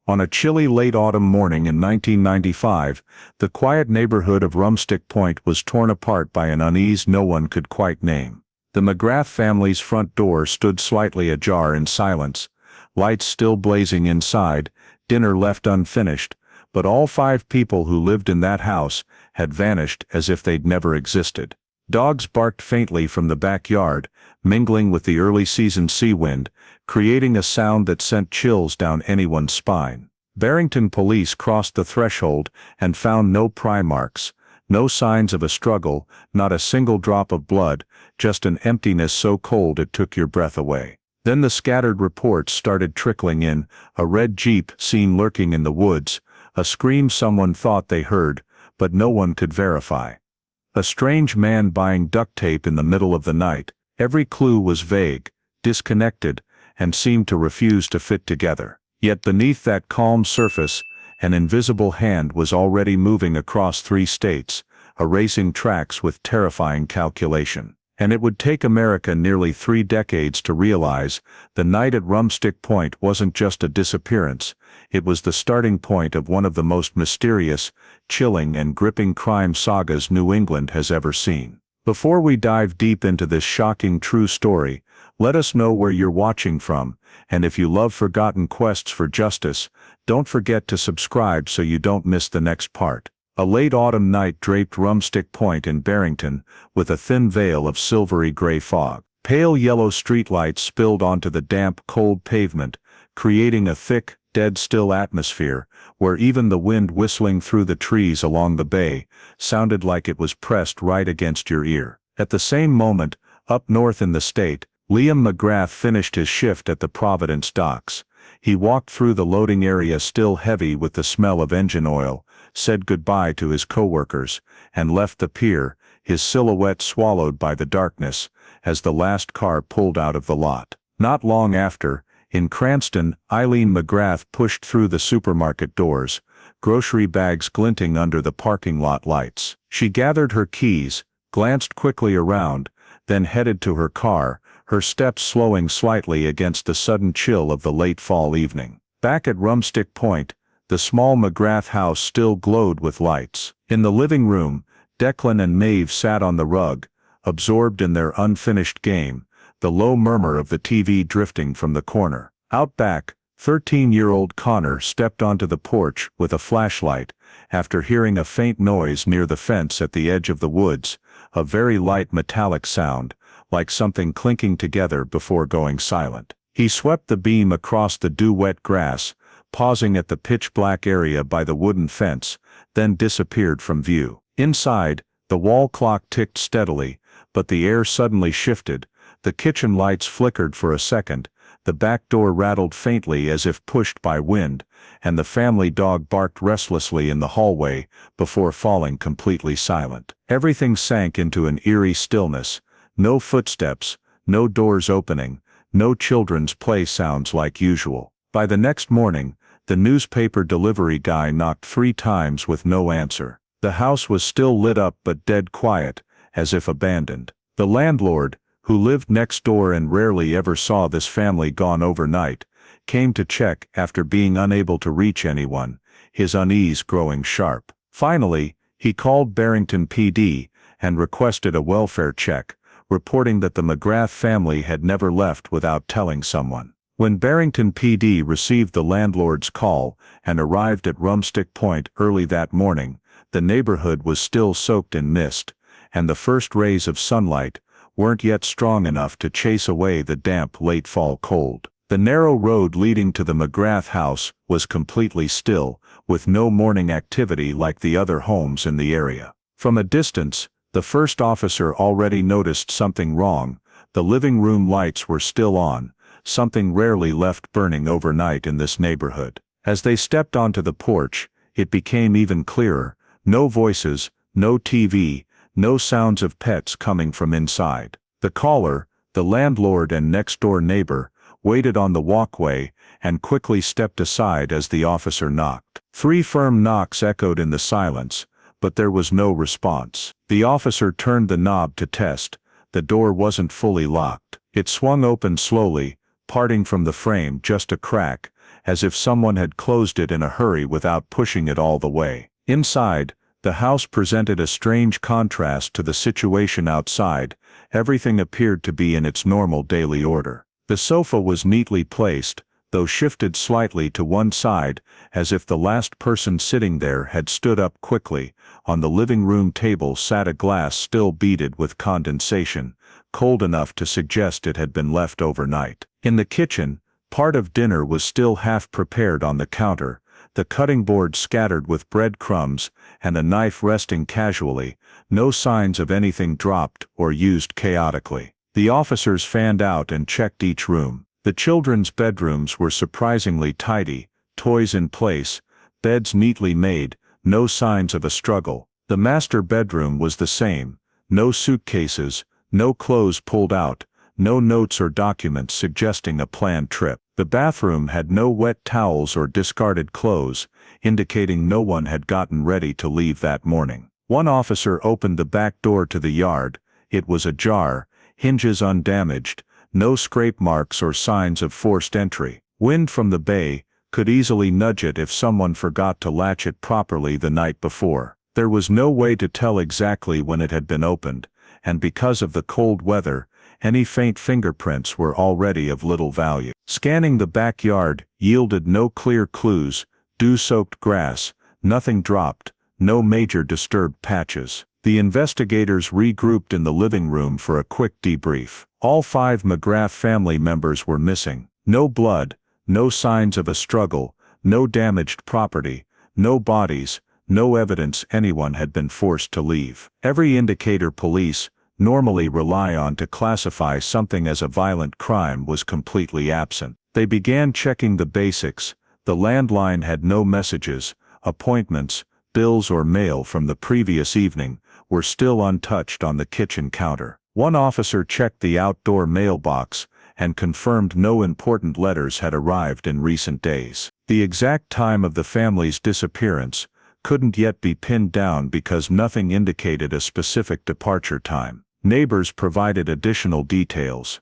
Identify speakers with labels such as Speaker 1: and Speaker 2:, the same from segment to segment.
Speaker 1: On a chilly late autumn morning in 1995, the quiet neighborhood of Rumstick Point was torn apart by an unease no one could quite name. The McGrath family's front door stood slightly ajar in silence, lights still blazing inside, dinner left unfinished, but all 5 people who lived in that house had vanished as if they'd never existed. Dogs barked faintly from the backyard, mingling with the early season sea wind, creating a sound that sent chills down anyone's spine. Barrington police crossed the threshold and found no pry marks, no signs of a struggle, not a single drop of blood, just an emptiness so cold it took your breath away. Then the scattered reports started trickling in: a red Jeep seen lurking in the woods, a scream someone thought they heard, but no one could verify. A strange man buying duct tape in the middle of the night. Every clue was vague, disconnected, and seemed to refuse to fit together. Yet beneath that calm surface, an invisible hand was already moving across 3 states, erasing tracks with terrifying calculation. And it would take America nearly 3 decades to realize the night at Rumstick Point wasn't just a disappearance, it was the starting point of one of the most mysterious, chilling and gripping crime sagas New England has ever seen. Before we dive deep into this shocking true story, let us know where you're watching from, and if you love forgotten quests for justice, don't forget to subscribe so you don't miss the next part. A late autumn night draped Rumstick Point in Barrington, with a thin veil of silvery gray fog. Pale yellow streetlights spilled onto the damp, cold pavement, creating a thick, dead-still atmosphere, where even the wind whistling through the trees along the bay sounded like it was pressed right against your ear. At the same moment, up north in the state, Liam McGrath finished his shift at the Providence docks. He walked through the loading area still heavy with the smell of engine oil, said goodbye to his coworkers, and left the pier, his silhouette swallowed by the darkness, as the last car pulled out of the lot. Not long after, in Cranston, Eileen McGrath pushed through the supermarket doors, grocery bags glinting under the parking lot lights. She gathered her keys, glanced quickly around, then headed to her car, her steps slowing slightly against the sudden chill of the late fall evening. Back at Rumstick Point, the small McGrath house still glowed with lights. In the living room, Declan and Maeve sat on the rug, absorbed in their unfinished game, the low murmur of the TV drifting from the corner. Out back, 13-year-old Connor stepped onto the porch with a flashlight, after hearing a faint noise near the fence at the edge of the woods, a very light metallic sound, like something clinking together before going silent. He swept the beam across the dew-wet grass, pausing at the pitch-black area by the wooden fence, then disappeared from view. Inside, the wall clock ticked steadily, but the air suddenly shifted, the kitchen lights flickered for a second, the back door rattled faintly as if pushed by wind, and the family dog barked restlessly in the hallway before falling completely silent. Everything sank into an eerie stillness, no footsteps, no doors opening, no children's play sounds like usual. By the next morning, the newspaper delivery guy knocked 3 times with no answer. The house was still lit up but dead quiet, as if abandoned. The landlord, who lived next door and rarely ever saw this family gone overnight, came to check after being unable to reach anyone, his unease growing sharp. Finally, he called Barrington PD and requested a welfare check, reporting that the McGrath family had never left without telling someone. When Barrington PD received the landlord's call and arrived at Rumstick Point early that morning, the neighborhood was still soaked in mist, and the first rays of sunlight weren't yet strong enough to chase away the damp late fall cold. The narrow road leading to the McGrath house was completely still, with no morning activity like the other homes in the area. From a distance, the first officer already noticed something wrong. The living room lights were still on, something rarely left burning overnight in this neighborhood. As they stepped onto the porch, it became even clearer: no voices, no TV, no sounds of pets coming from inside. The caller, the landlord and next-door neighbor, waited on the walkway and quickly stepped aside as the officer knocked. 3 firm knocks echoed in the silence, but there was no response. The officer turned the knob to test. The door wasn't fully locked. It swung open slowly, parting from the frame just a crack, as if someone had closed it in a hurry without pushing it all the way. Inside, the house presented a strange contrast to the situation outside. Everything appeared to be in its normal daily order. The sofa was neatly placed, though shifted slightly to one side, as if the last person sitting there had stood up quickly. On the living room table sat a glass still beaded with condensation, cold enough to suggest it had been left overnight. In the kitchen, part of dinner was still half prepared on the counter, the cutting board scattered with breadcrumbs, and a knife resting casually, no signs of anything dropped or used chaotically. The officers fanned out and checked each room. The children's bedrooms were surprisingly tidy, toys in place, beds neatly made, no signs of a struggle. The master bedroom was the same, no suitcases, no clothes pulled out, no notes or documents suggesting a planned trip. The bathroom had no wet towels or discarded clothes, indicating no one had gotten ready to leave that morning. One officer opened the back door to the yard. It was ajar, hinges undamaged, no scrape marks or signs of forced entry. Wind from the bay could easily nudge it if someone forgot to latch it properly the night before. There was no way to tell exactly when it had been opened, and because of the cold weather, any faint fingerprints were already of little value. Scanning the backyard yielded no clear clues, dew-soaked grass, nothing dropped, no major disturbed patches. The investigators regrouped in the living room for a quick debrief. All 5 McGrath family members were missing. No blood, no signs of a struggle, no damaged property, no bodies, no evidence anyone had been forced to leave. Every indicator police normally rely on to classify something as a violent crime was completely absent. They began checking the basics. The landline had no messages, appointments, bills or mail from the previous evening were still untouched on the kitchen counter. One officer checked the outdoor mailbox and confirmed no important letters had arrived in recent days. The exact time of the family's disappearance couldn't yet be pinned down because nothing indicated a specific departure time. Neighbors provided additional details.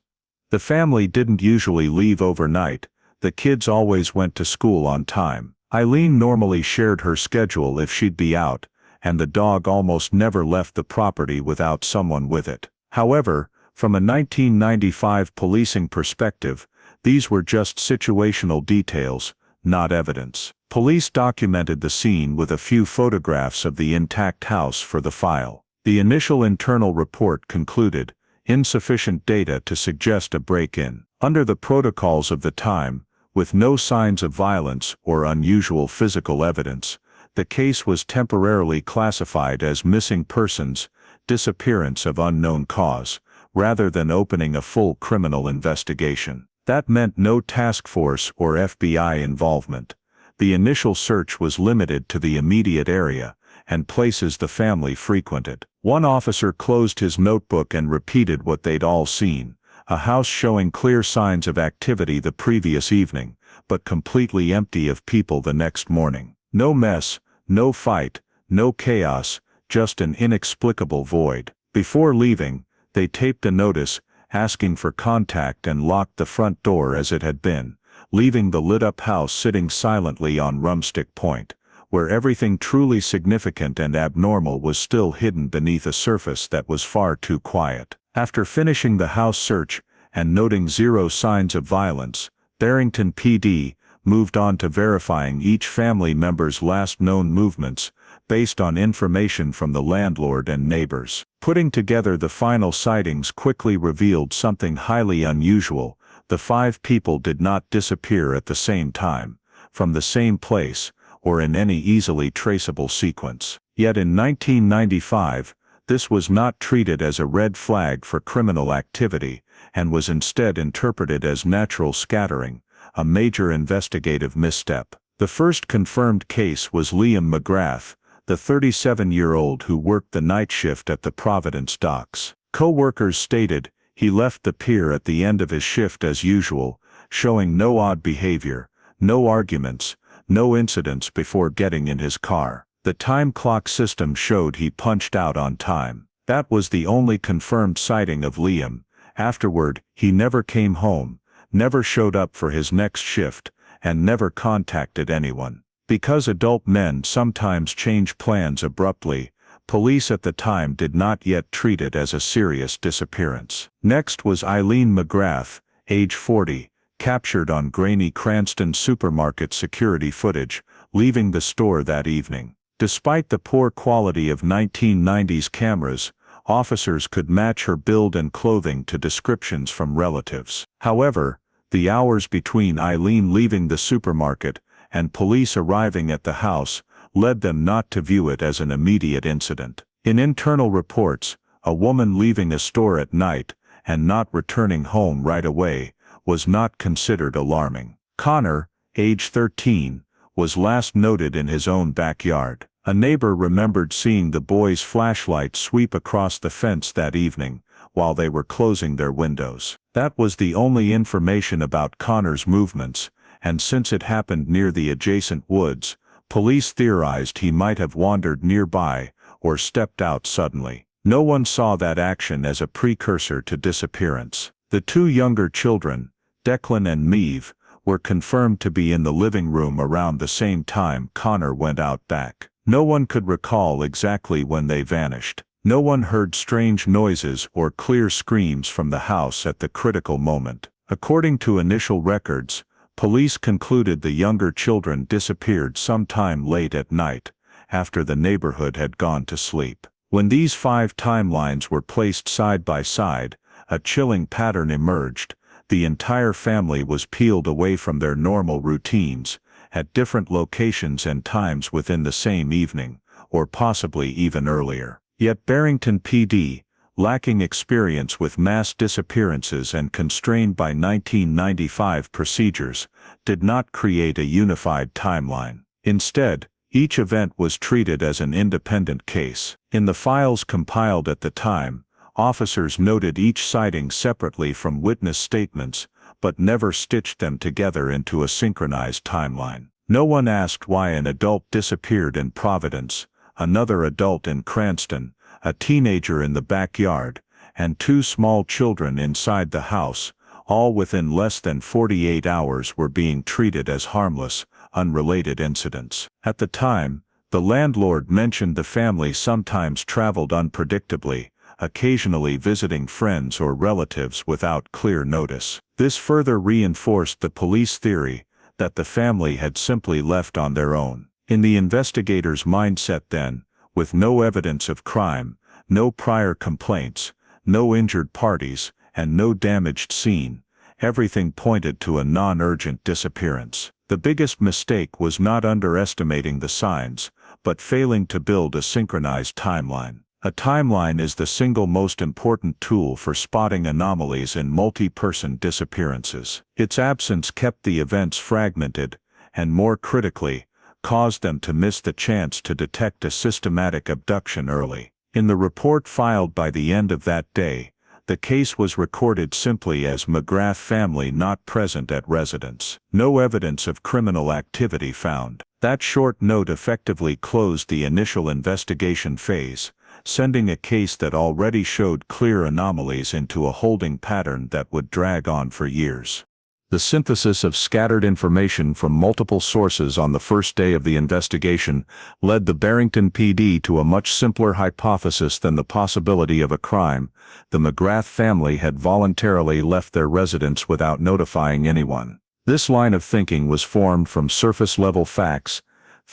Speaker 1: The family didn't usually leave overnight. The kids always went to school on time. Eileen normally shared her schedule if she'd be out, and the dog almost never left the property without someone with it. However, from a 1995 policing perspective, these were just situational details, not evidence. Police documented the scene with a few photographs of the intact house for the file. The initial internal report concluded, insufficient data to suggest a break-in. Under the protocols of the time, with no signs of violence or unusual physical evidence, the case was temporarily classified as missing persons, disappearance of unknown cause, rather than opening a full criminal investigation. That meant no task force or FBI involvement. The initial search was limited to the immediate area and places the family frequented. One officer closed his notebook and repeated what they'd all seen: a house showing clear signs of activity the previous evening, but completely empty of people the next morning. No mess, no fight, no chaos, just an inexplicable void. Before leaving, they taped a notice asking for contact and locked the front door as it had been, leaving the lit-up house sitting silently on Rumstick Point, where everything truly significant and abnormal was still hidden beneath a surface that was far too quiet. After finishing the house search and noting zero signs of violence, Barrington PD moved on to verifying each family member's last known movements, based on information from the landlord and neighbors. Putting together the final sightings quickly revealed something highly unusual. The 5 people did not disappear at the same time, from the same place, or in any easily traceable sequence. Yet in 1995, this was not treated as a red flag for criminal activity, and was instead interpreted as natural scattering, a major investigative misstep. The first confirmed case was Liam McGrath, the 37-year-old who worked the night shift at the Providence docks. Co-workers stated he left the pier at the end of his shift as usual, showing no odd behavior, no arguments, no incidents before getting in his car. The time clock system showed he punched out on time. That was the only confirmed sighting of Liam. Afterward, he never came home, never showed up for his next shift, and never contacted anyone. Because adult men sometimes change plans abruptly, police at the time did not yet treat it as a serious disappearance. Next was Eileen McGrath, age 40, captured on grainy Cranston supermarket security footage, leaving the store that evening. Despite the poor quality of 1990s cameras, officers could match her build and clothing to descriptions from relatives. However, the hours between Eileen leaving the supermarket and police arriving at the house led them not to view it as an immediate incident. In internal reports, a woman leaving a store at night and not returning home right away was not considered alarming. Connor, age 13, was last noted in his own backyard. A neighbor remembered seeing the boy's flashlight sweep across the fence that evening while they were closing their windows. That was the only information about Connor's movements, and since it happened near the adjacent woods, police theorized he might have wandered nearby or stepped out suddenly. No one saw that action as a precursor to disappearance. The two younger children, Declan and Maeve, were confirmed to be in the living room around the same time Connor went out back. No one could recall exactly when they vanished. No one heard strange noises or clear screams from the house at the critical moment. According to initial records, police concluded the younger children disappeared sometime late at night, after the neighborhood had gone to sleep. When these 5 timelines were placed side by side, a chilling pattern emerged. The entire family was peeled away from their normal routines, at different locations and times within the same evening, or possibly even earlier. Yet Barrington PD, lacking experience with mass disappearances and constrained by 1995 procedures, did not create a unified timeline. Instead, each event was treated as an independent case. In the files compiled at the time, officers noted each sighting separately from witness statements, but never stitched them together into a synchronized timeline. No one asked why an adult disappeared in Providence, another adult in Cranston, a teenager in the backyard, and 2 small children inside the house, all within less than 48 hours, were being treated as harmless, unrelated incidents. At the time, the landlord mentioned the family sometimes traveled unpredictably, occasionally visiting friends or relatives without clear notice. This further reinforced the police theory that the family had simply left on their own. In the investigators' mindset then, with no evidence of crime, no prior complaints, no injured parties, and no damaged scene, everything pointed to a non-urgent disappearance. The biggest mistake was not underestimating the signs, but failing to build a synchronized timeline. A timeline is the single most important tool for spotting anomalies in multi-person disappearances. Its absence kept the events fragmented, and more critically, caused them to miss the chance to detect a systematic abduction early. In the report filed by the end of that day, the case was recorded simply as McGrath family not present at residence. No evidence of criminal activity found. That short note effectively closed the initial investigation phase, sending a case that already showed clear anomalies into a holding pattern that would drag on for years. The synthesis of scattered information from multiple sources on the first day of the investigation led the Barrington PD to a much simpler hypothesis than the possibility of a crime. The McGrath family had voluntarily left their residence without notifying anyone. This line of thinking was formed from surface-level facts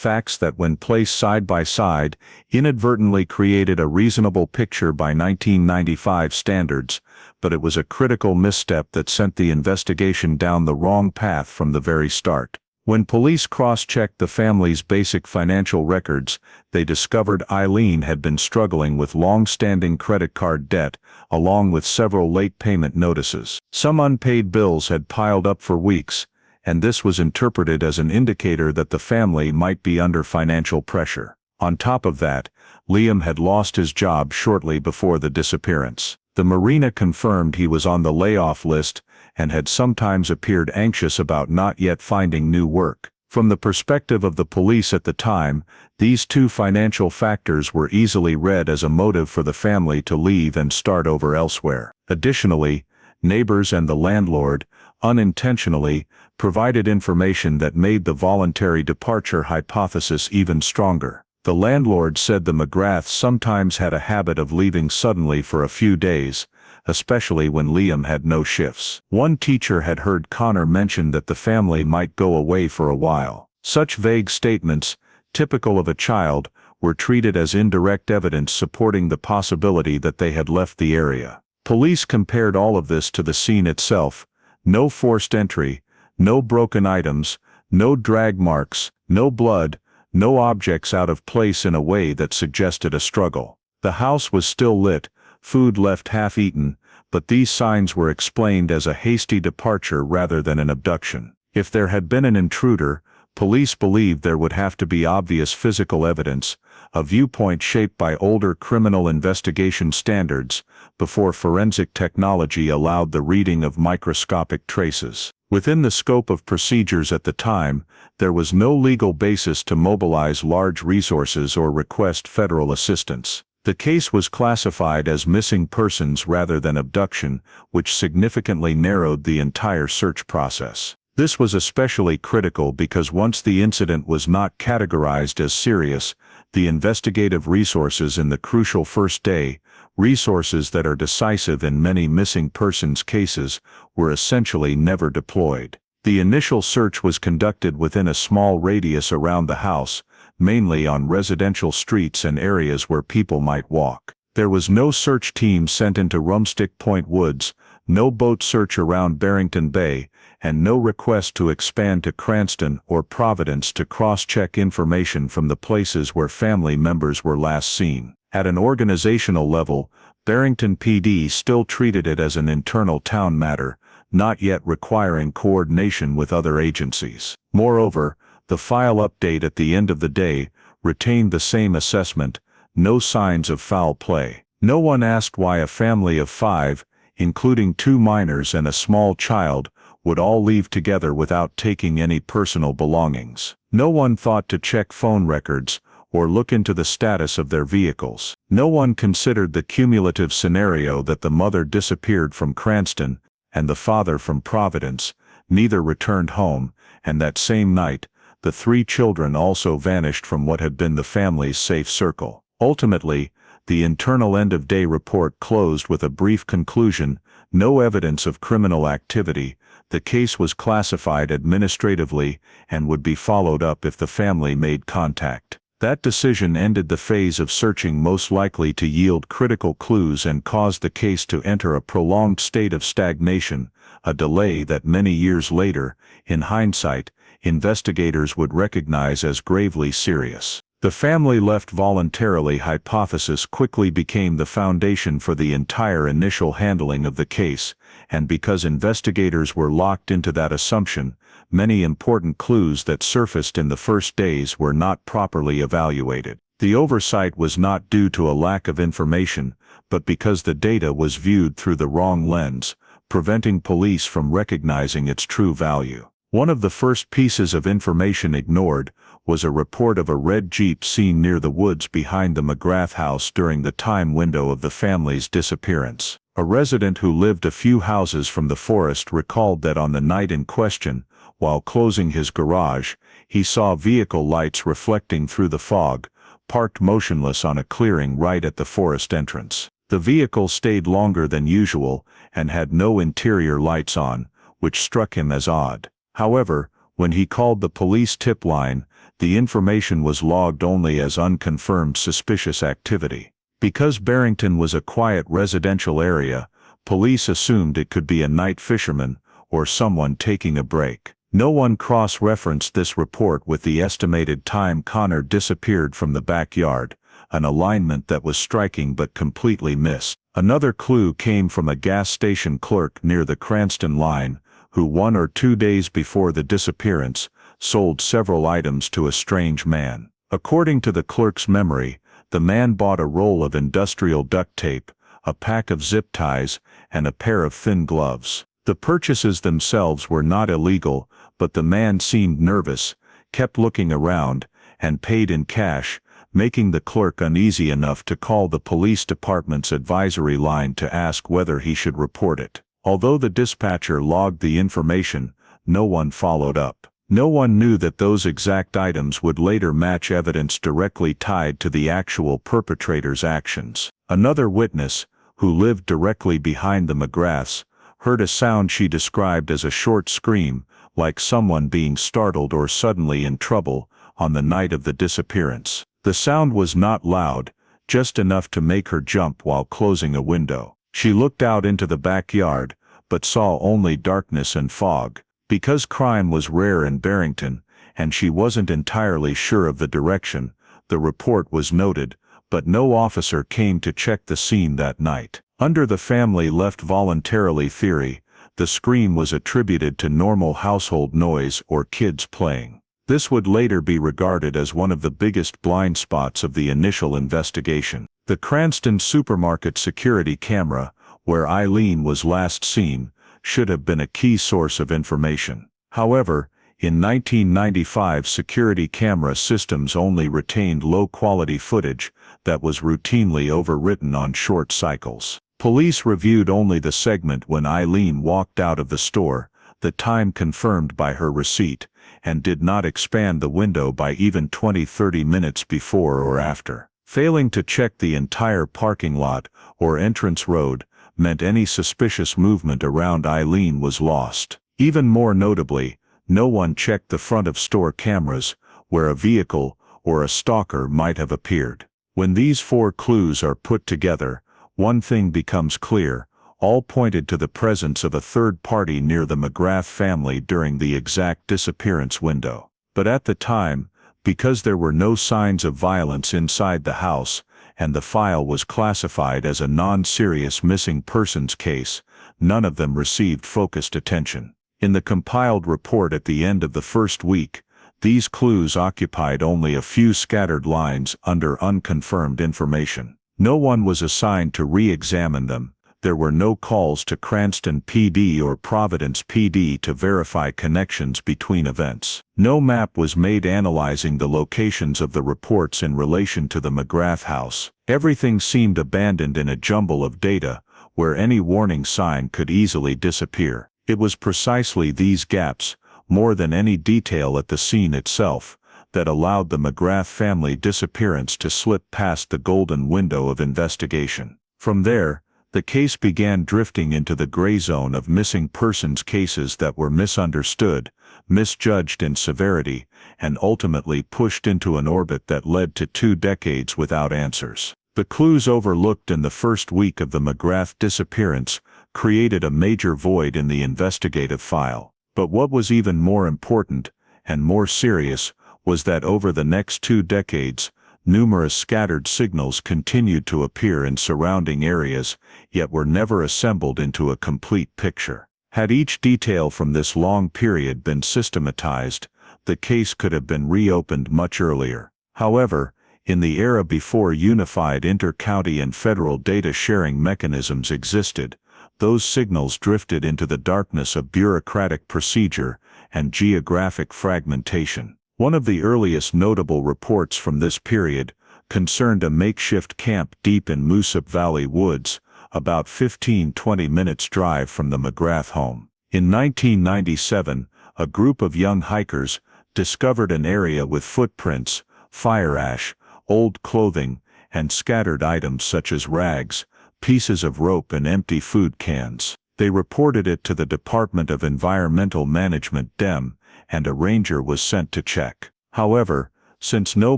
Speaker 1: that when placed side by side, inadvertently created a reasonable picture by 1995 standards, but it was a critical misstep that sent the investigation down the wrong path from the very start. When police cross-checked the family's basic financial records, they discovered Eileen had been struggling with long-standing credit card debt, along with several late payment notices. Some unpaid bills had piled up for weeks, and this was interpreted as an indicator that the family might be under financial pressure. On top of that, Liam had lost his job shortly before the disappearance. The marina confirmed he was on the layoff list and had sometimes appeared anxious about not yet finding new work. From the perspective of the police at the time, these 2 financial factors were easily read as a motive for the family to leave and start over elsewhere. Additionally, neighbors and the landlord, unintentionally, provided information that made the voluntary departure hypothesis even stronger. The landlord said the McGraths sometimes had a habit of leaving suddenly for a few days, especially when Liam had no shifts. One teacher had heard Connor mention that the family might go away for a while. Such vague statements, typical of a child, were treated as indirect evidence supporting the possibility that they had left the area. Police compared all of this to the scene itself: no forced entry, no broken items, no drag marks, no blood, no objects out of place in a way that suggested a struggle. The house was still lit, food left half-eaten, but these signs were explained as a hasty departure rather than an abduction. If there had been an intruder, police believed there would have to be obvious physical evidence, a viewpoint shaped by older criminal investigation standards, before forensic technology allowed the reading of microscopic traces. Within the scope of procedures at the time, there was no legal basis to mobilize large resources or request federal assistance. The case was classified as missing persons rather than abduction, which significantly narrowed the entire search process. This was especially critical because once the incident was not categorized as serious, the investigative resources in the crucial first day, resources that are decisive in many missing persons cases, were essentially never deployed. The initial search was conducted within a small radius around the house, mainly on residential streets and areas where people might walk. There was no search team sent into Rumstick Point woods, no boat search around Barrington Bay, and no request to expand to Cranston or Providence to cross-check information from the places where family members were last seen. At an organizational level, Barrington PD still treated it as an internal town matter, not yet requiring coordination with other agencies. Moreover, the file update at the end of the day retained the same assessment: no signs of foul play. No one asked why a family of 5, including 2 minors and a small child, would all leave together without taking any personal belongings. No one thought to check phone records or look into the status of their vehicles. No one considered the cumulative scenario that the mother disappeared from Cranston and the father from Providence, neither returned home, and that same night, the 3 children also vanished from what had been the family's safe circle. Ultimately, the internal end-of-day report closed with a brief conclusion: no evidence of criminal activity. The case was classified administratively and would be followed up if the family made contact. That decision ended the phase of searching most likely to yield critical clues and caused the case to enter a prolonged state of stagnation, a delay that many years later, in hindsight, investigators would recognize as gravely serious. The family left voluntarily hypothesis quickly became the foundation for the entire initial handling of the case, and because investigators were locked into that assumption, many important clues that surfaced in the first days were not properly evaluated. The oversight was not due to a lack of information, but because the data was viewed through the wrong lens, preventing police from recognizing its true value. One of the first pieces of information ignored was a report of a red Jeep seen near the woods behind the McGrath house during the time window of the family's disappearance. A resident who lived a few houses from the forest recalled that on the night in question, while closing his garage, he saw vehicle lights reflecting through the fog, parked motionless on a clearing right at the forest entrance. The vehicle stayed longer than usual and had no interior lights on, which struck him as odd. However, when he called the police tip line, the information was logged only as unconfirmed suspicious activity. Because Barrington was a quiet residential area, police assumed it could be a night fisherman or someone taking a break. No one cross-referenced this report with the estimated time Connor disappeared from the backyard, an alignment that was striking but completely missed. Another clue came from a gas station clerk near the Cranston line, who 1 or 2 days before the disappearance, sold several items to a strange man. According to the clerk's memory, the man bought a roll of industrial duct tape, a pack of zip ties, and a pair of thin gloves. The purchases themselves were not illegal, but the man seemed nervous, kept looking around, and paid in cash, making the clerk uneasy enough to call the police department's advisory line to ask whether he should report it. Although the dispatcher logged the information, no one followed up. No one knew that those exact items would later match evidence directly tied to the actual perpetrator's actions. Another witness, who lived directly behind the McGraths, heard a sound she described as a short scream, like someone being startled or suddenly in trouble, on the night of the disappearance. The sound was not loud, just enough to make her jump while closing a window. She looked out into the backyard, but saw only darkness and fog. Because crime was rare in Barrington, and she wasn't entirely sure of the direction, the report was noted, but no officer came to check the scene that night. Under the family left voluntarily theory, the scream was attributed to normal household noise or kids playing. This would later be regarded as one of the biggest blind spots of the initial investigation. The Cranston supermarket security camera, where Eileen was last seen, should have been a key source of information. However, in 1995 security camera systems only retained low-quality footage that was routinely overwritten on short cycles. Police reviewed only the segment when Eileen walked out of the store, the time confirmed by her receipt, and did not expand the window by even 20-30 minutes before or after. Failing to check the entire parking lot or entrance road meant any suspicious movement around Eileen was lost. Even more notably, no one checked the front of store cameras, where a vehicle or a stalker might have appeared. When these four clues are put together, one thing becomes clear: all pointed to the presence of a third party near the McGrath family during the exact disappearance window. But at the time, because there were no signs of violence inside the house, and the file was classified as a non-serious missing persons case, none of them received focused attention. In the compiled report at the end of the first week, these clues occupied only a few scattered lines under unconfirmed information. No one was assigned to re-examine them. There were no calls to Cranston PD or Providence PD to verify connections between events. No map was made analyzing the locations of the reports in relation to the McGrath house. Everything seemed abandoned in a jumble of data, where any warning sign could easily disappear. It was precisely these gaps, more than any detail at the scene itself, that allowed the McGrath family disappearance to slip past the golden window of investigation. From there, the case began drifting into the gray zone of missing persons cases that were misunderstood, misjudged in severity, and ultimately pushed into an orbit that led to 2 decades without answers. The clues overlooked in the first week of the McGrath disappearance created a major void in the investigative file. But what was even more important, and more serious, was that over the next 2 decades, numerous scattered signals continued to appear in surrounding areas, yet were never assembled into a complete picture. Had each detail from this long period been systematized, the case could have been reopened much earlier. However, in the era before unified inter-county and federal data sharing mechanisms existed, those signals drifted into the darkness of bureaucratic procedure and geographic fragmentation. One of the earliest notable reports from this period concerned a makeshift camp deep in Moosop Valley Woods, about 15-20 minutes drive from the McGrath home. In 1997, a group of young hikers discovered an area with footprints, fire ash, old clothing, and scattered items such as rags, pieces of rope and empty food cans. They reported it to the Department of Environmental Management (DEM), and a ranger was sent to check. However, since no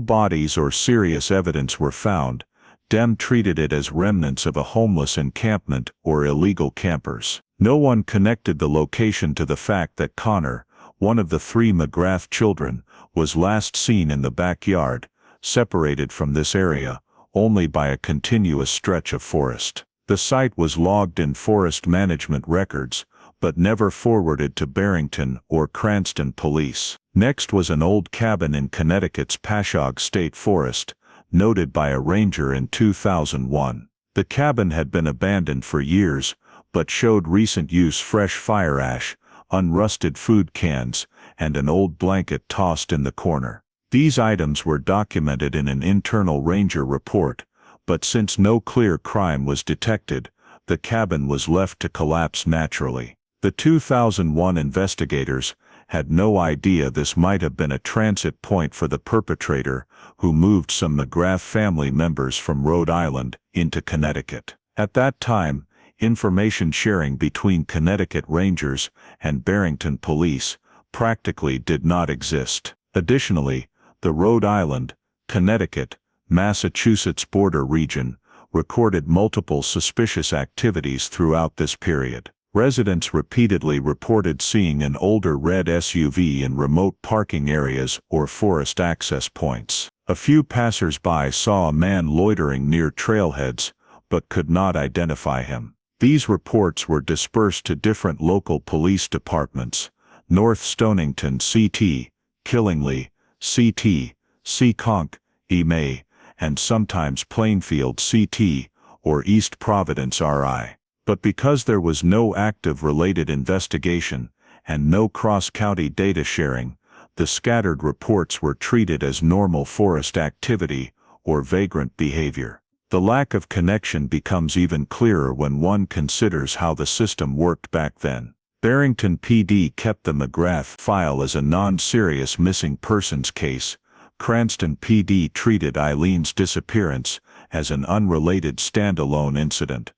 Speaker 1: bodies or serious evidence were found, DEM treated it as remnants of a homeless encampment or illegal campers. No one connected the location to the fact that Connor, one of the 3 McGrath children, was last seen in the backyard, separated from this area only by a continuous stretch of forest. The site was logged in forest management records, but never forwarded to Barrington or Cranston police. Next was an old cabin in Connecticut's Pashaug State Forest, noted by a ranger in 2001. The cabin had been abandoned for years, but showed recent use: fresh fire ash, unrusted food cans, and an old blanket tossed in the corner. These items were documented in an internal ranger report, but since no clear crime was detected, the cabin was left to collapse naturally. The 2001 investigators had no idea this might have been a transit point for the perpetrator, who moved some McGrath family members from Rhode Island into Connecticut. At that time, information sharing between Connecticut Rangers and Barrington police practically did not exist. Additionally, the Rhode Island, Connecticut, Massachusetts border region recorded multiple suspicious activities throughout this period. Residents repeatedly reported seeing an older red SUV in remote parking areas or forest access points. A few passers-by saw a man loitering near trailheads, but could not identify him. These reports were dispersed to different local police departments: North Stonington CT, Killingly CT, Seekonk, May, and sometimes Plainfield CT, or East Providence RI. But because there was no active related investigation and no cross-county data sharing, the scattered reports were treated as normal forest activity or vagrant behavior. The lack of connection becomes even clearer when one considers how the system worked back then. Barrington PD kept the McGrath file as a non-serious missing persons case. Cranston PD treated Eileen's disappearance as an unrelated standalone incident.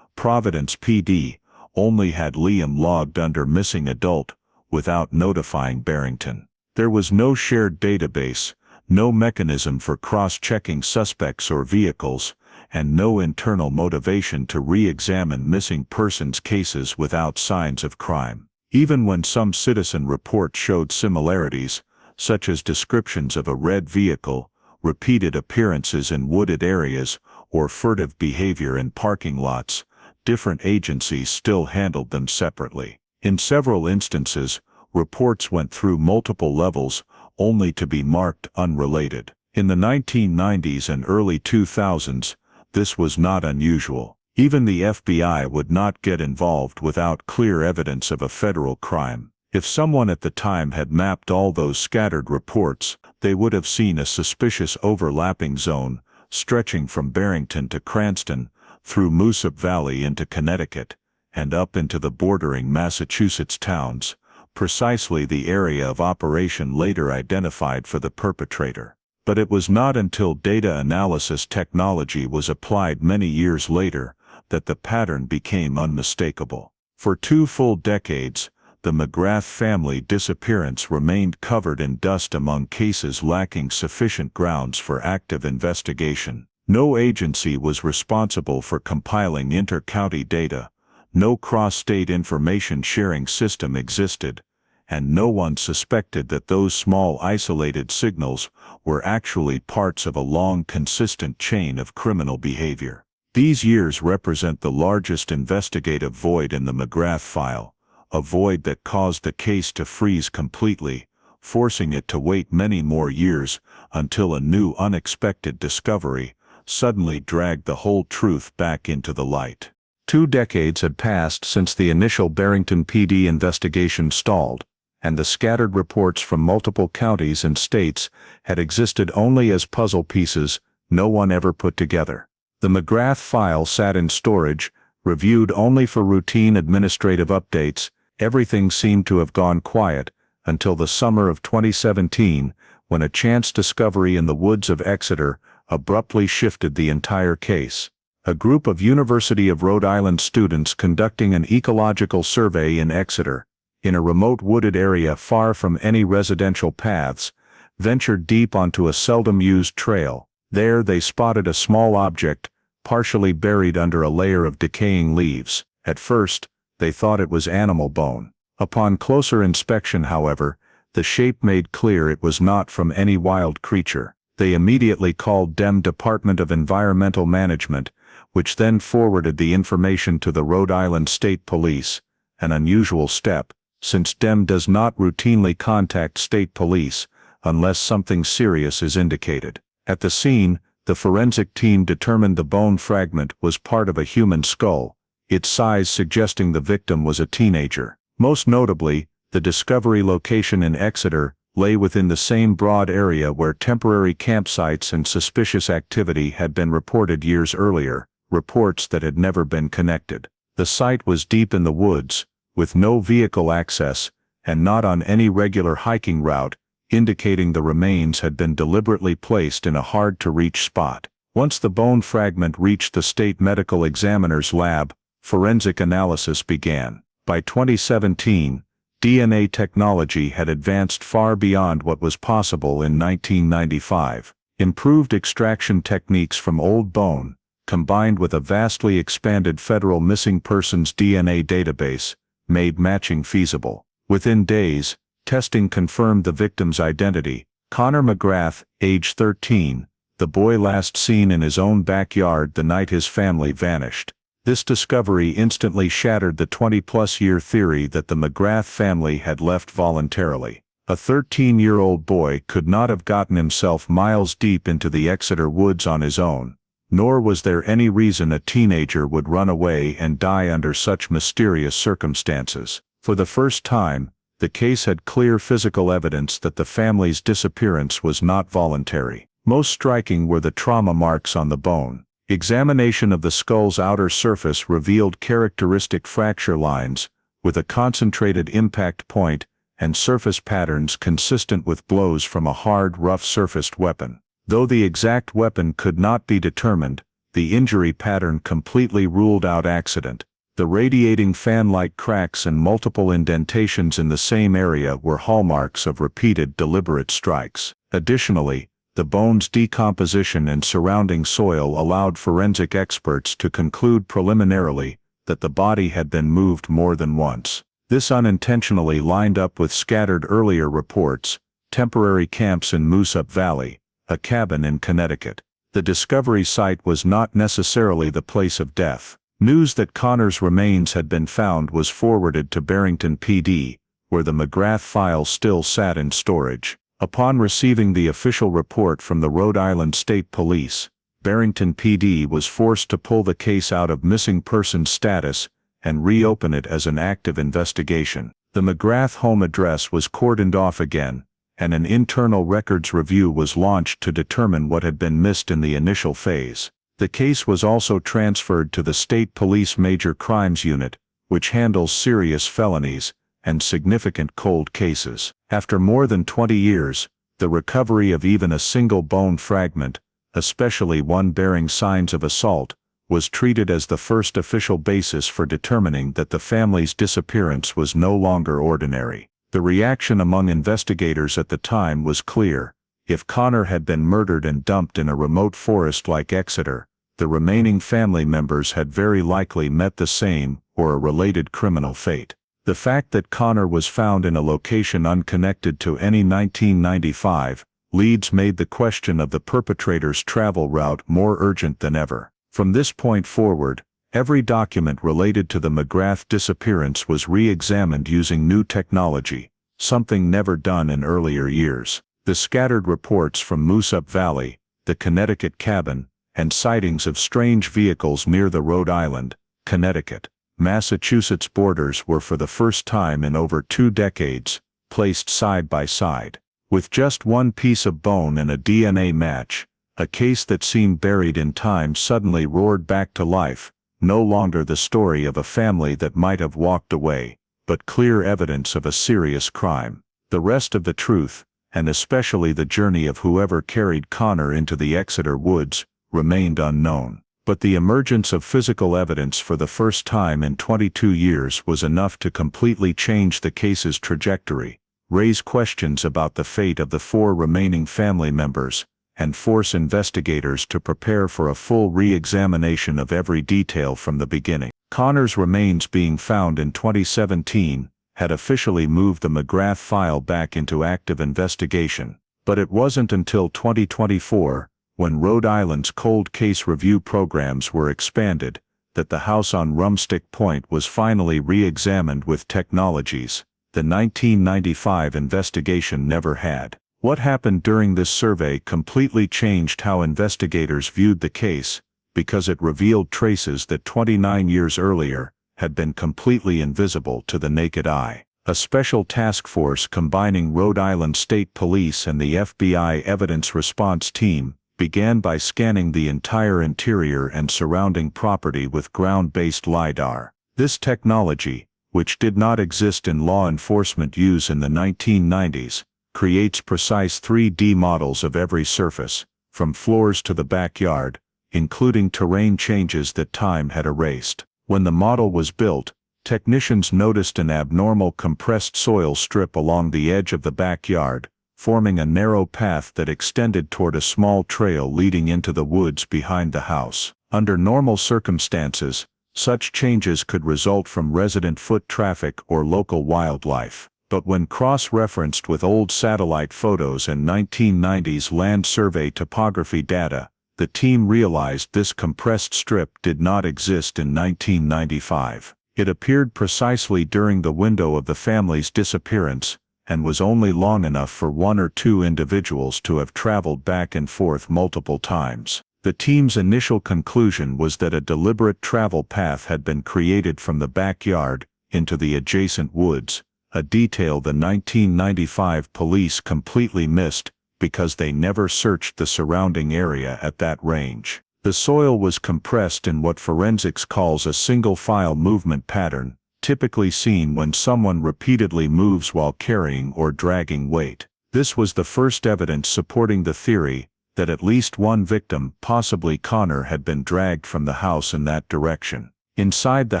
Speaker 1: Providence PD only had Liam logged under missing adult, without notifying Barrington. There was no shared database, no mechanism for cross-checking suspects or vehicles, and no internal motivation to re-examine missing persons cases without signs of crime. Even when some citizen reports showed similarities, such as descriptions of a red vehicle, repeated appearances in wooded areas, or furtive behavior in parking lots, different agencies still handled them separately. In several instances, reports went through multiple levels, only to be marked unrelated. In the 1990s and early 2000s, this was not unusual. Even the FBI would not get involved without clear evidence of a federal crime. If someone at the time had mapped all those scattered reports, they would have seen a suspicious overlapping zone, stretching from Barrington to Cranston, through Moosup Valley into Connecticut, and up into the bordering Massachusetts towns, precisely the area of operation later identified for the perpetrator. But it was not until data analysis technology was applied many years later that the pattern became unmistakable. For 2 full decades, the McGrath family disappearance remained covered in dust among cases lacking sufficient grounds for active investigation. No agency was responsible for compiling inter-county data, no cross-state information sharing system existed, and no one suspected that those small isolated signals were actually parts of a long consistent chain of criminal behavior. These years represent the largest investigative void in the McGrath file, a void that caused the case to freeze completely, forcing it to wait many more years until a new unexpected discovery suddenly dragged the whole truth back into the light. 2 decades had passed since the initial Barrington PD investigation stalled, and the scattered reports from multiple counties and states had existed only as puzzle pieces no one ever put together. The McGrath file sat in storage, reviewed only for routine administrative updates. Everything seemed to have gone quiet until the summer of 2017, when a chance discovery in the woods of Exeter abruptly shifted the entire case. A group of University of Rhode Island students conducting an ecological survey in Exeter, in a remote wooded area far from any residential paths, ventured deep onto a seldom-used trail. There they spotted a small object, partially buried under a layer of decaying leaves. At first, they thought it was animal bone. Upon closer inspection, however, the shape made clear it was not from any wild creature. They immediately called DEM Department of Environmental Management, which then forwarded the information to the Rhode Island State Police, an unusual step, since DEM does not routinely contact state police unless something serious is indicated. At the scene, the forensic team determined the bone fragment was part of a human skull, its size suggesting the victim was a teenager. Most notably, the discovery location in Exeter lay within the same broad area where temporary campsites and suspicious activity had been reported years earlier, reports that had never been connected. The site was deep in the woods, with no vehicle access, and not on any regular hiking route, indicating the remains had been deliberately placed in a hard-to-reach spot. Once the bone fragment reached the state medical examiner's lab, forensic analysis began. By 2017, DNA technology had advanced far beyond what was possible in 1995. Improved extraction techniques from old bone, combined with a vastly expanded federal missing persons DNA database, made matching feasible. Within days, testing confirmed the victim's identity: Connor McGrath, age 13, the boy last seen in his own backyard the night his family vanished. This discovery instantly shattered the 20-plus-year theory that the McGrath family had left voluntarily. A 13-year-old boy could not have gotten himself miles deep into the Exeter woods on his own, nor was there any reason a teenager would run away and die under such mysterious circumstances. For the first time, the case had clear physical evidence that the family's disappearance was not voluntary. Most striking were the trauma marks on the bone. Examination of the skull's outer surface revealed characteristic fracture lines, with a concentrated impact point and surface patterns consistent with blows from a hard, rough-surfaced weapon. Though the exact weapon could not be determined, the injury pattern completely ruled out accident. The radiating fan-like cracks and multiple indentations in the same area were hallmarks of repeated deliberate strikes. Additionally, the bone's decomposition and surrounding soil allowed forensic experts to conclude preliminarily that the body had been moved more than once. This unintentionally lined up with scattered earlier reports: temporary camps in Moosup Valley, a cabin in Connecticut. The discovery site was not necessarily the place of death. News that Connor's remains had been found was forwarded to Barrington PD, where the McGrath file still sat in storage. Upon receiving the official report from the Rhode Island State Police, Barrington PD was forced to pull the case out of missing persons status and reopen it as an active investigation. The McGrath home address was cordoned off again, and an internal records review was launched to determine what had been missed in the initial phase. The case was also transferred to the State Police Major Crimes Unit, which handles serious felonies and significant cold cases. After more than 20 years, the recovery of even a single bone fragment, especially one bearing signs of assault, was treated as the first official basis for determining that the family's disappearance was no longer ordinary. The reaction among investigators at the time was clear. If Connor had been murdered and dumped in a remote forest like Exeter, the remaining family members had very likely met the same or a related criminal fate. The fact that Connor was found in a location unconnected to any 1995 leads made the question of the perpetrator's travel route more urgent than ever. From this point forward, every document related to the McGrath disappearance was re-examined using new technology, something never done in earlier years. The scattered reports from Moosup Valley, the Connecticut cabin, and sightings of strange vehicles near the Rhode Island, Connecticut, Massachusetts borders were for the first time in over 2 decades placed side by side. With just one piece of bone and a DNA match, a case that seemed buried in time suddenly roared back to life, no longer the story of a family that might have walked away, but clear evidence of a serious crime. The rest of the truth, and especially the journey of whoever carried Connor into the Exeter woods, remained unknown. But the emergence of physical evidence for the first time in 22 years was enough to completely change the case's trajectory, raise questions about the fate of the 4 remaining family members, and force investigators to prepare for a full re-examination of every detail from the beginning. Connor's remains being found in 2017 had officially moved the McGrath file back into active investigation, but it wasn't until 2024, when Rhode Island's cold case review programs were expanded, that the house on Rumstick Point was finally re-examined with technologies the 1995 investigation never had. What happened during this survey completely changed how investigators viewed the case, because it revealed traces that 29 years earlier had been completely invisible to the naked eye. A special task force combining Rhode Island State Police and the FBI Evidence Response Team, began by scanning the entire interior and surrounding property with ground-based LiDAR. This technology, which did not exist in law enforcement use in the 1990s, creates precise 3D models of every surface, from floors to the backyard, including terrain changes that time had erased. When the model was built, technicians noticed an abnormal compressed soil strip along the edge of the backyard, forming a narrow path that extended toward a small trail leading into the woods behind the house. Under normal circumstances, such changes could result from resident foot traffic or local wildlife. But when cross-referenced with old satellite photos and 1990s land survey topography data, the team realized this compressed strip did not exist in 1995. It appeared precisely during the window of the family's disappearance, and was only long enough for one or two individuals to have traveled back and forth multiple times. The team's initial conclusion was that a deliberate travel path had been created from the backyard into the adjacent woods, a detail the 1995 police completely missed because they never searched the surrounding area at that range. The soil was compressed in what forensics calls a single-file movement pattern, typically seen when someone repeatedly moves while carrying or dragging weight. This was the first evidence supporting the theory that at least one victim, possibly Connor, had been dragged from the house in that direction. Inside the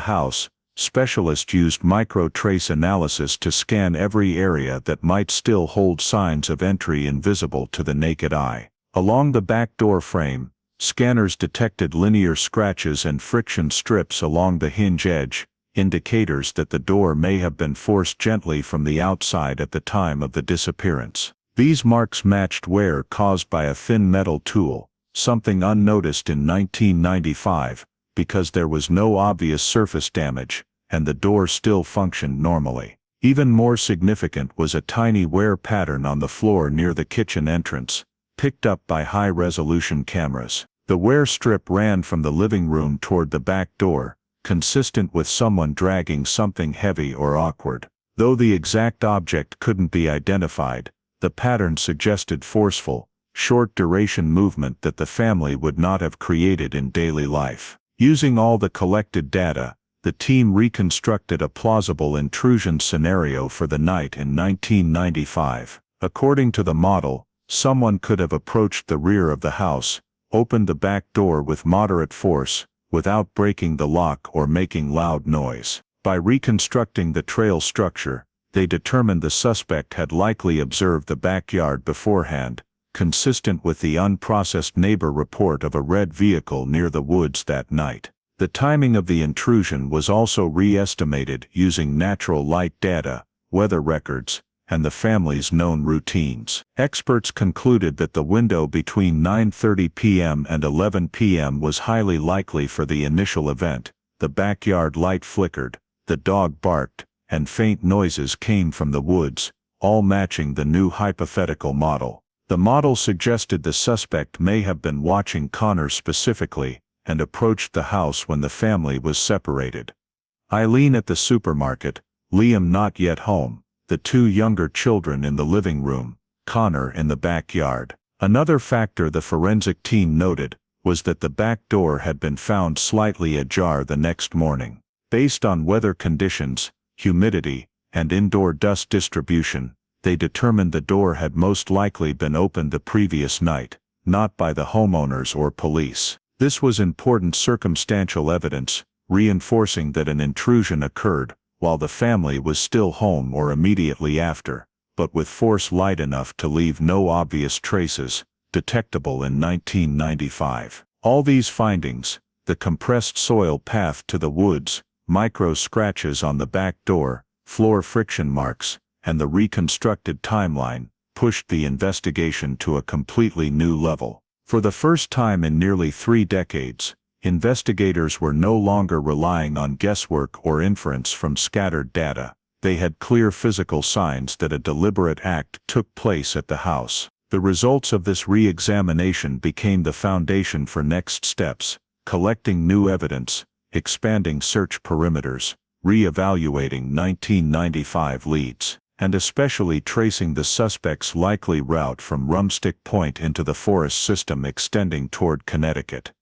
Speaker 1: house, specialists used micro-trace analysis to scan every area that might still hold signs of entry invisible to the naked eye. Along the back door frame, scanners detected linear scratches and friction strips along the hinge edge, indicators that the door may have been forced gently from the outside at the time of the disappearance. These marks matched wear caused by a thin metal tool, something unnoticed in 1995, because there was no obvious surface damage, and the door still functioned normally. Even more significant was a tiny wear pattern on the floor near the kitchen entrance, picked up by high-resolution cameras. The wear strip ran from the living room toward the back door, consistent with someone dragging something heavy or awkward. Though the exact object couldn't be identified, the pattern suggested forceful, short-duration movement that the family would not have created in daily life. Using all the collected data, the team reconstructed a plausible intrusion scenario for the night in 1995. According to the model, someone could have approached the rear of the house, opened the back door with moderate force, without breaking the lock or making loud noise. By reconstructing the trail structure, they determined the suspect had likely observed the backyard beforehand, consistent with the unprocessed neighbor report of a red vehicle near the woods that night. The timing of the intrusion was also re-estimated using natural light data, weather records, and the family's known routines. Experts concluded that the window between 9:30 p.m. and 11 p.m. was highly likely for the initial event. The backyard light flickered, the dog barked, and faint noises came from the woods, all matching the new hypothetical model. The model suggested the suspect may have been watching Connor specifically, and approached the house when the family was separated. Eileen at the supermarket, Liam not yet home, the two younger children in the living room, Connor in the backyard. Another factor the forensic team noted was that the back door had been found slightly ajar the next morning. Based on weather conditions, humidity, and indoor dust distribution, they determined the door had most likely been opened the previous night, not by the homeowners or police. This was important circumstantial evidence, reinforcing that an intrusion occurred while the family was still home or immediately after, but with force light enough to leave no obvious traces, detectable in 1995. All these findings, the compressed soil path to the woods, micro scratches on the back door, floor friction marks, and the reconstructed timeline, pushed the investigation to a completely new level. For the first time in nearly 3 decades, investigators were no longer relying on guesswork or inference from scattered data. They had clear physical signs that a deliberate act took place at the house. The results of this re-examination became the foundation for next steps, collecting new evidence, expanding search perimeters, re-evaluating 1995 leads. and especially tracing the suspect's likely route from Rumstick Point into the forest system extending toward Connecticut.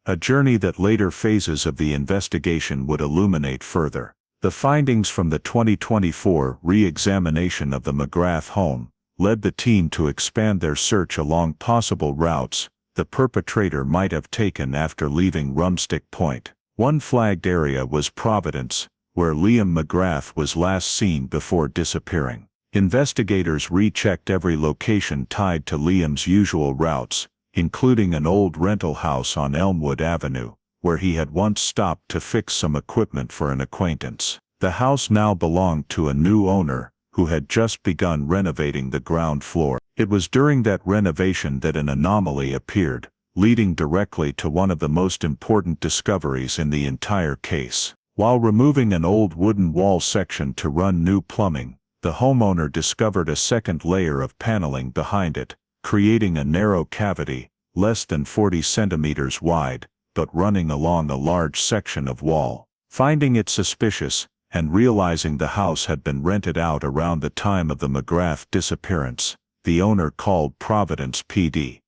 Speaker 1: A journey that later phases of the investigation would illuminate further. The findings from the 2024 re-examination of the McGrath home led the team to expand their search along possible routes the perpetrator might have taken after leaving Rumstick Point. One flagged area was Providence, where Liam McGrath was last seen before disappearing. Investigators rechecked every location tied to Liam's usual routes, including an old rental house on Elmwood Avenue, where he had once stopped to fix some equipment for an acquaintance. The house now belonged to a new owner, who had just begun renovating the ground floor. It was during that renovation that an anomaly appeared, leading directly to one of the most important discoveries in the entire case. While removing an old wooden wall section to run new plumbing, the homeowner discovered a second layer of paneling behind it, creating a narrow cavity, less than 40 centimeters wide, but running along a large section of wall. Finding it suspicious, and realizing the house had been rented out around the time of the McGrath disappearance, the owner called Providence PD.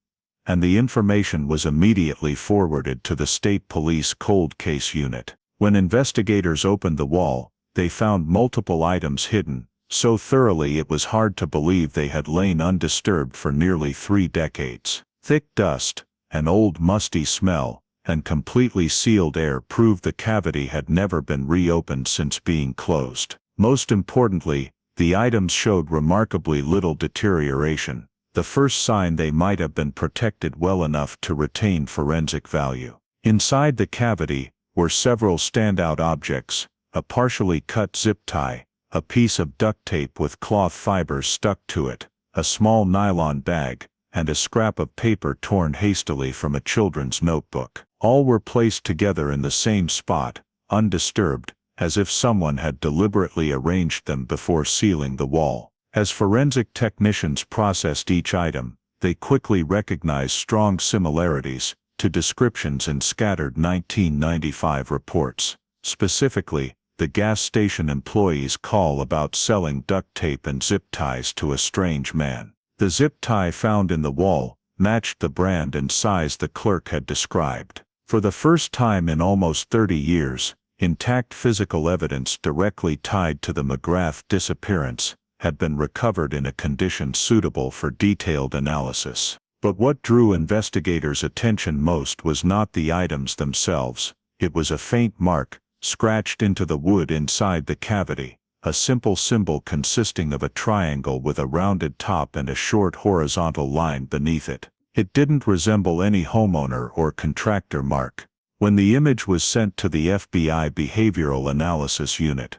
Speaker 1: And the information was immediately forwarded to the state police cold case unit. When investigators opened the wall, they found multiple items hidden, so thoroughly it was hard to believe they had lain undisturbed for nearly 3 decades. Thick dust, an old musty smell, and completely sealed air proved the cavity had never been reopened since being closed. Most importantly, the items showed remarkably little deterioration, the first sign they might have been protected well enough to retain forensic value. Inside the cavity were several standout objects: a partially cut zip tie, a piece of duct tape with cloth fibers stuck to it, a small nylon bag, and a scrap of paper torn hastily from a children's notebook. All were placed together in the same spot, undisturbed, as if someone had deliberately arranged them before sealing the wall. As forensic technicians processed each item, they quickly recognized strong similarities to descriptions in scattered 1995 reports. Specifically, the gas station employee's call about selling duct tape and zip ties to a strange man. The zip tie found in the wall matched the brand and size the clerk had described. For the first time in almost 30 years, intact physical evidence directly tied to the McGrath disappearance had been recovered in a condition suitable for detailed analysis. But what drew investigators' attention most was not the items themselves. It was a faint mark, scratched into the wood inside the cavity, a simple symbol consisting of a triangle with a rounded top and a short horizontal line beneath it. It didn't resemble any homeowner or contractor mark. When the image was sent to the FBI Behavioral Analysis Unit,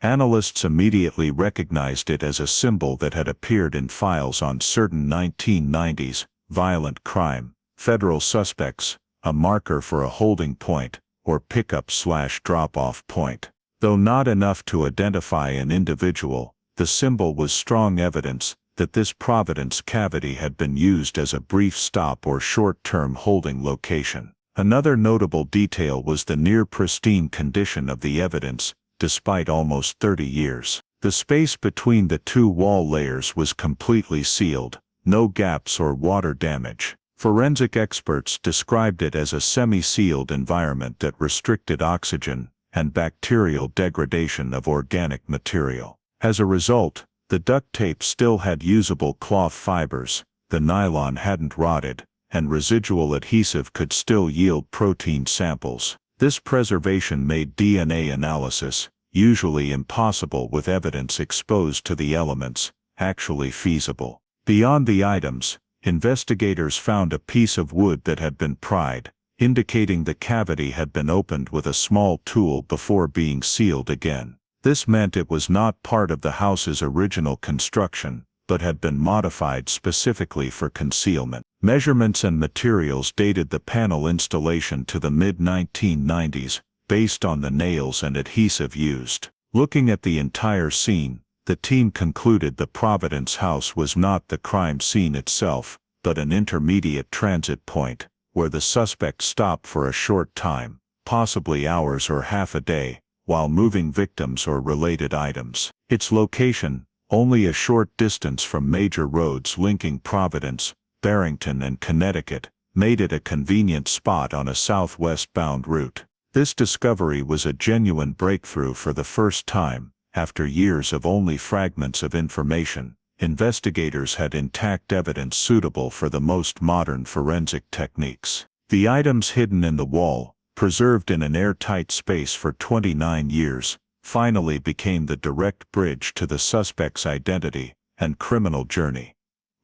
Speaker 1: analysts immediately recognized it as a symbol that had appeared in files on certain 1990s violent crime, federal suspects, a marker for a holding point, or pickup/drop-off point. Though not enough to identify an individual, the symbol was strong evidence that this Providence cavity had been used as a brief stop or short-term holding location. Another notable detail was the near-pristine condition of the evidence, despite almost 30 years. The space between the two wall layers was completely sealed, no gaps or water damage. Forensic experts described it as a semi-sealed environment that restricted oxygen and bacterial degradation of organic material. As a result, the duct tape still had usable cloth fibers, the nylon hadn't rotted, and residual adhesive could still yield protein samples. This preservation made DNA analysis, usually impossible with evidence exposed to the elements, actually feasible. Beyond the items, investigators found a piece of wood that had been pried, indicating the cavity had been opened with a small tool before being sealed again. This meant it was not part of the house's original construction, but had been modified specifically for concealment. Measurements and materials dated the panel installation to the mid-1990s, based on the nails and adhesive used. Looking at the entire scene, the team concluded the Providence house was not the crime scene itself, but an intermediate transit point, where the suspect stopped for a short time, possibly hours or half a day, while moving victims or related items. Its location, only a short distance from major roads linking Providence, Barrington and Connecticut, made it a convenient spot on a southwest-bound route. This discovery was a genuine breakthrough. For the first time, after years of only fragments of information, investigators had intact evidence suitable for the most modern forensic techniques. The items hidden in the wall, preserved in an airtight space for 29 years, finally became the direct bridge to the suspect's identity and criminal journey,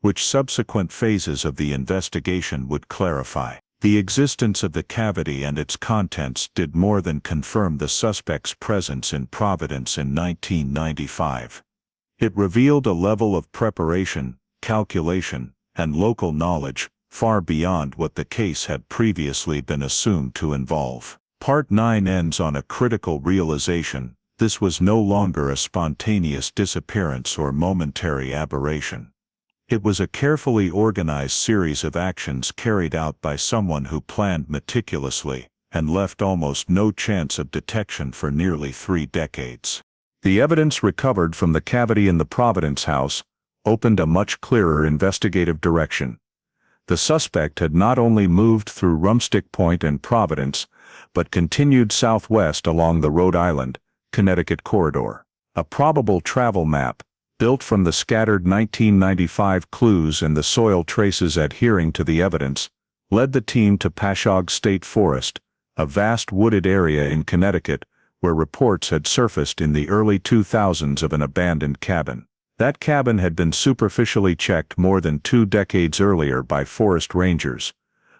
Speaker 1: which subsequent phases of the investigation would clarify. The existence of the cavity and its contents did more than confirm the suspect's presence in Providence in 1995. It revealed a level of preparation, calculation, and local knowledge far beyond what the case had previously been assumed to involve. Part 9 ends on a critical realization: this was no longer a spontaneous disappearance or momentary aberration. It was a carefully organized series of actions carried out by someone who planned meticulously and left almost no chance of detection for nearly 3 decades. The evidence recovered from the cavity in the Providence house opened a much clearer investigative direction. The suspect had not only moved through Rumstick Point and Providence, but continued southwest along the Rhode Island, Connecticut corridor. A probable travel map, built from the scattered 1995 clues and the soil traces adhering to the evidence, led the team to Pashaug State Forest, a vast wooded area in Connecticut, where reports had surfaced in the early 2000s of an abandoned cabin. That cabin had been superficially checked more than 2 decades earlier by forest rangers,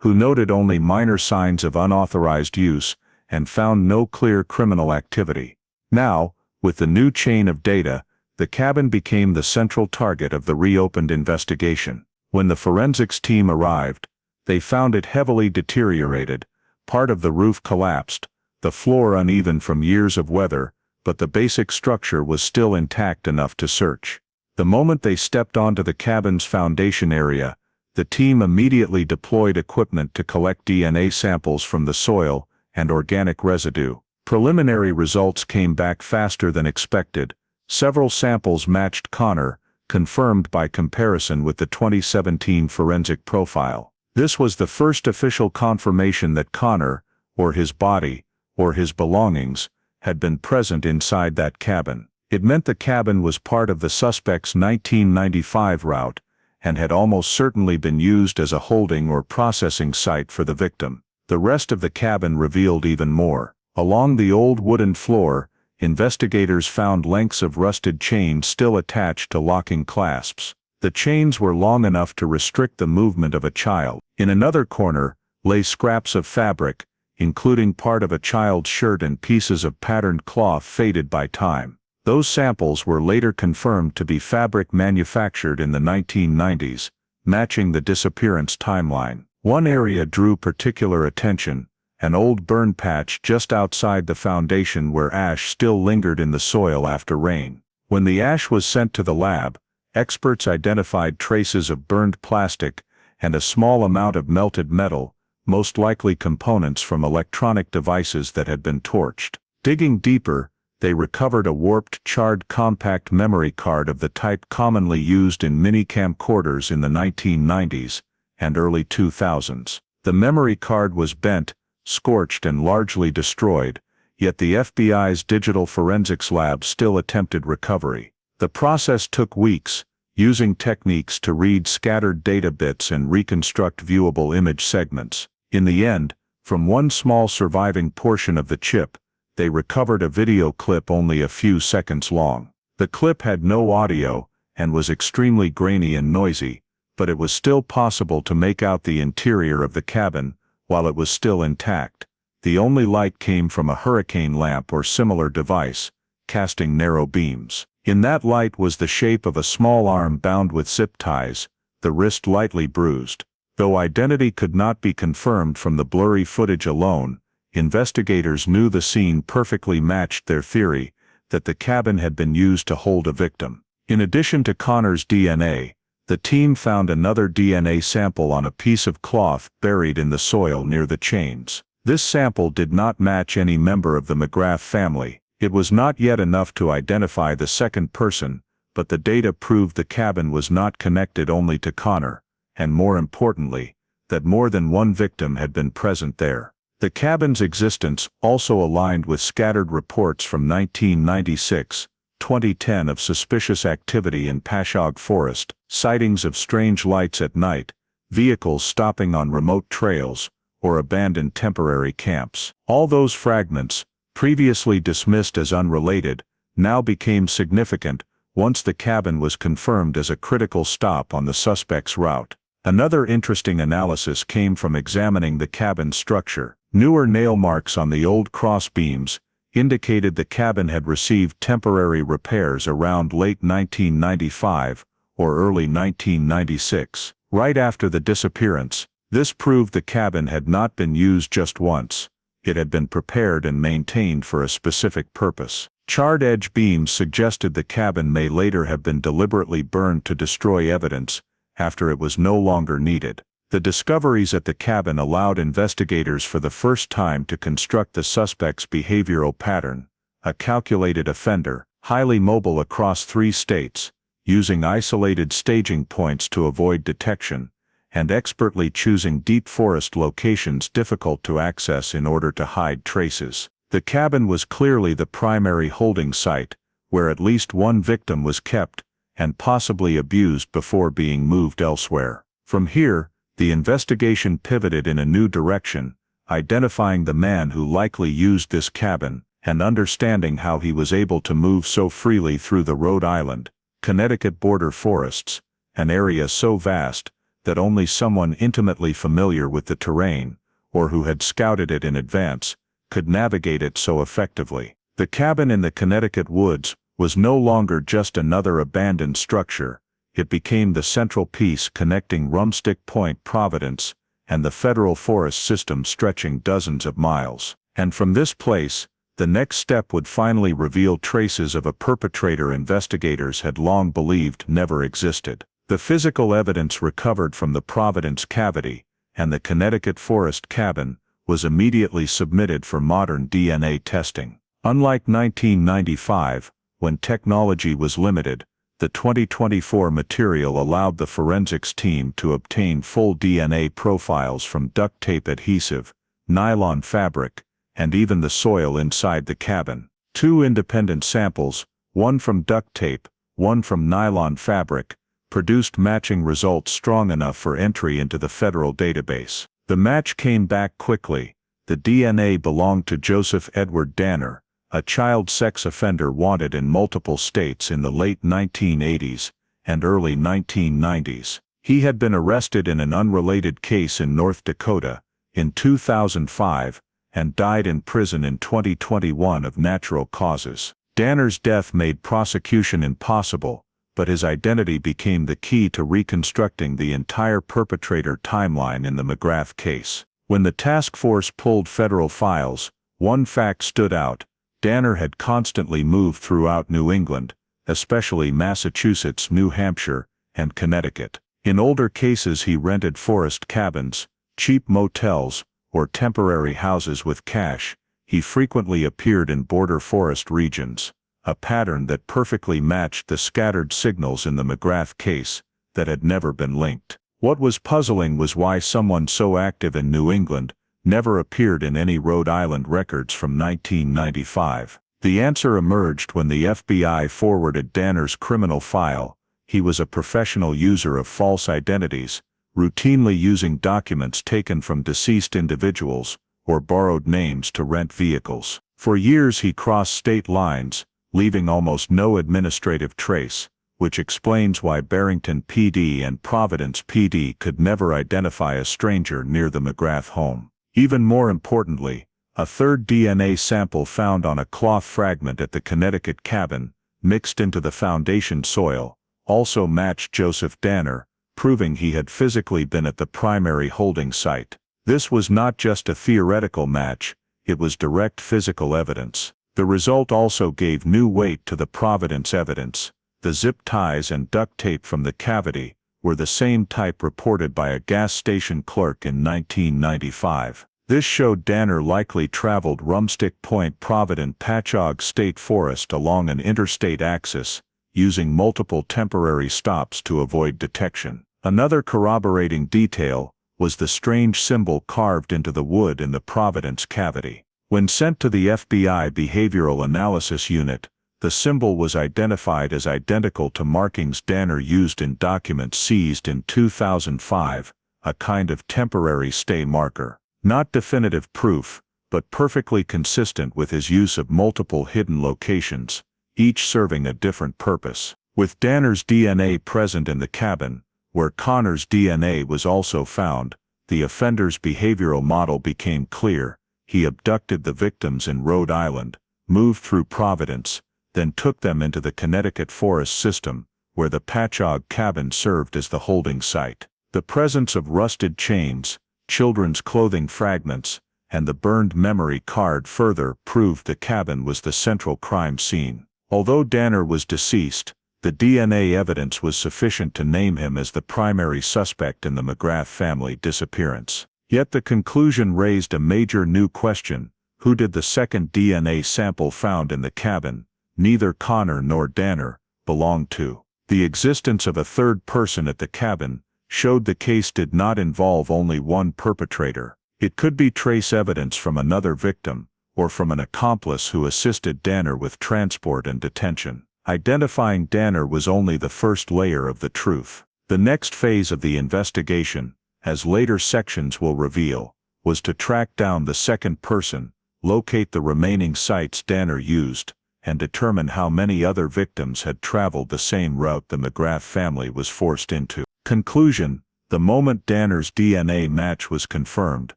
Speaker 1: who noted only minor signs of unauthorized use and found no clear criminal activity. Now, with the new chain of data, the cabin became the central target of the reopened investigation. When the forensics team arrived, they found it heavily deteriorated. Part of the roof collapsed, the floor uneven from years of weather, but the basic structure was still intact enough to search. The moment they stepped onto the cabin's foundation area, the team immediately deployed equipment to collect DNA samples from the soil and organic residue. Preliminary results came back faster than expected. Several samples matched Connor, confirmed by comparison with the 2017 forensic profile. This was the first official confirmation that Connor, or his body, or his belongings, had been present inside that cabin. It meant the cabin was part of the suspect's 1995 route, and had almost certainly been used as a holding or processing site for the victim. The rest of the cabin revealed even more. Along the old wooden floor, investigators found lengths of rusted chain still attached to locking clasps. The chains were long enough to restrict the movement of a child. In another corner lay scraps of fabric, including part of a child's shirt and pieces of patterned cloth faded by time. Those samples were later confirmed to be fabric manufactured in the 1990s, matching the disappearance timeline. One area drew particular attention: an old burn patch just outside the foundation where ash still lingered in the soil after rain. When the ash was sent to the lab, experts identified traces of burned plastic and a small amount of melted metal, most likely components from electronic devices that had been torched. Digging deeper, they recovered a warped, charred compact memory card of the type commonly used in mini camcorders in the 1990s and early 2000s. The memory card was bent, scorched and largely destroyed, yet the FBI's digital forensics lab still attempted recovery. The process took weeks, using techniques to read scattered data bits and reconstruct viewable image segments. In the end, from one small surviving portion of the chip, they recovered a video clip only a few seconds long. The clip had no audio and was extremely grainy and noisy, but it was still possible to make out the interior of the cabin while it was still intact. The only light came from a hurricane lamp or similar device, casting narrow beams. In that light was the shape of a small arm bound with zip ties, the wrist lightly bruised. Though identity could not be confirmed from the blurry footage alone, investigators knew the scene perfectly matched their theory that the cabin had been used to hold a victim. In addition to Connor's DNA, the team found another DNA sample on a piece of cloth buried in the soil near the chains. This sample did not match any member of the McGrath family. It was not yet enough to identify the second person, but the data proved the cabin was not connected only to Connor, and more importantly, that more than one victim had been present there. The cabin's existence also aligned with scattered reports from 1996, 2010 of suspicious activity in Pashog Forest, sightings of strange lights at night, vehicles stopping on remote trails, or abandoned temporary camps. All those fragments, previously dismissed as unrelated, now became significant once the cabin was confirmed as a critical stop on the suspect's route. Another interesting analysis came from examining the cabin's structure. Newer nail marks on the old cross beams indicated the cabin had received temporary repairs around late 1995 or early 1996. Right after the disappearance, this proved the cabin had not been used just once. It had been prepared and maintained for a specific purpose. Charred edge beams suggested the cabin may later have been deliberately burned to destroy evidence after it was no longer needed. The discoveries at the cabin allowed investigators for the first time to construct the suspect's behavioral pattern, a calculated offender, highly mobile across 3 states, using isolated staging points to avoid detection, and expertly choosing deep forest locations difficult to access in order to hide traces. The cabin was clearly the primary holding site, where at least one victim was kept, and possibly abused before being moved elsewhere. From here, the investigation pivoted in a new direction, identifying the man who likely used this cabin, and understanding how he was able to move so freely through the Rhode Island, Connecticut border forests, an area so vast that only someone intimately familiar with the terrain, or who had scouted it in advance, could navigate it so effectively. The cabin in the Connecticut woods was no longer just another abandoned structure. It became the central piece connecting Rumstick Point, Providence, and the federal forest system stretching dozens of miles. And from this place, the next step would finally reveal traces of a perpetrator investigators had long believed never existed. The physical evidence recovered from the Providence cavity and the Connecticut forest cabin was immediately submitted for modern DNA testing. Unlike 1995, when technology was limited, the 2024 material allowed the forensics team to obtain full DNA profiles from duct tape adhesive, nylon fabric, and even the soil inside the cabin. 2 independent samples, one from duct tape, one from nylon fabric, produced matching results strong enough for entry into the federal database. The match came back quickly. The DNA belonged to Joseph Edward Danner, a child sex offender wanted in multiple states in the late 1980s and early 1990s. He had been arrested in an unrelated case in North Dakota in 2005 and died in prison in 2021 of natural causes. Danner's death made prosecution impossible, but his identity became the key to reconstructing the entire perpetrator timeline in the McGrath case. When the task force pulled federal files, one fact stood out. Danner had constantly moved throughout New England, especially Massachusetts, New Hampshire, and Connecticut. In older cases he rented forest cabins, cheap motels, or temporary houses with cash. He frequently appeared in border forest regions, a pattern that perfectly matched the scattered signals in the McGrath case that had never been linked. What was puzzling was why someone so active in New England never appeared in any Rhode Island records from 1995. The answer emerged when the FBI forwarded Danner's criminal file. He was a professional user of false identities, routinely using documents taken from deceased individuals or borrowed names to rent vehicles. For years he crossed state lines, leaving almost no administrative trace, which explains why Barrington PD and Providence PD could never identify a stranger near the McGrath home. Even more importantly, a third DNA sample found on a cloth fragment at the Connecticut cabin, mixed into the foundation soil, also matched Joseph Danner, proving he had physically been at the primary holding site. This was not just a theoretical match, it was direct physical evidence. The result also gave new weight to the Providence evidence. The zip ties and duct tape from the cavity were the same type reported by a gas station clerk in 1995. This showed Danner likely traveled Rumstick Point, Providence, Patchogue State Forest along an interstate axis, using multiple temporary stops to avoid detection. Another corroborating detail was the strange symbol carved into the wood in the Providence cavity. When sent to the FBI Behavioral Analysis Unit, the symbol was identified as identical to markings Danner used in documents seized in 2005, a kind of temporary stay marker. Not definitive proof, but perfectly consistent with his use of multiple hidden locations, each serving a different purpose. With Danner's DNA present in the cabin, where Connor's DNA was also found, the offender's behavioral model became clear. He abducted the victims in Rhode Island, moved through Providence, then took them into the Connecticut forest system, where the Patchogue cabin served as the holding site. The presence of rusted chains, children's clothing fragments, and the burned memory card further proved the cabin was the central crime scene. Although Danner was deceased, the DNA evidence was sufficient to name him as the primary suspect in the McGrath family disappearance. Yet the conclusion raised a major new question: who did the second DNA sample found in the cabin, neither Connor nor Danner, belong to? The existence of a third person at the cabin showed the case did not involve only one perpetrator. It could be trace evidence from another victim, or from an accomplice who assisted Danner with transport and detention. Identifying Danner was only the first layer of the truth. The next phase of the investigation, as later sections will reveal, was to track down the second person, locate the remaining sites Danner used, and determine how many other victims had traveled the same route the McGrath family was forced into. Conclusion: the moment Danner's DNA match was confirmed,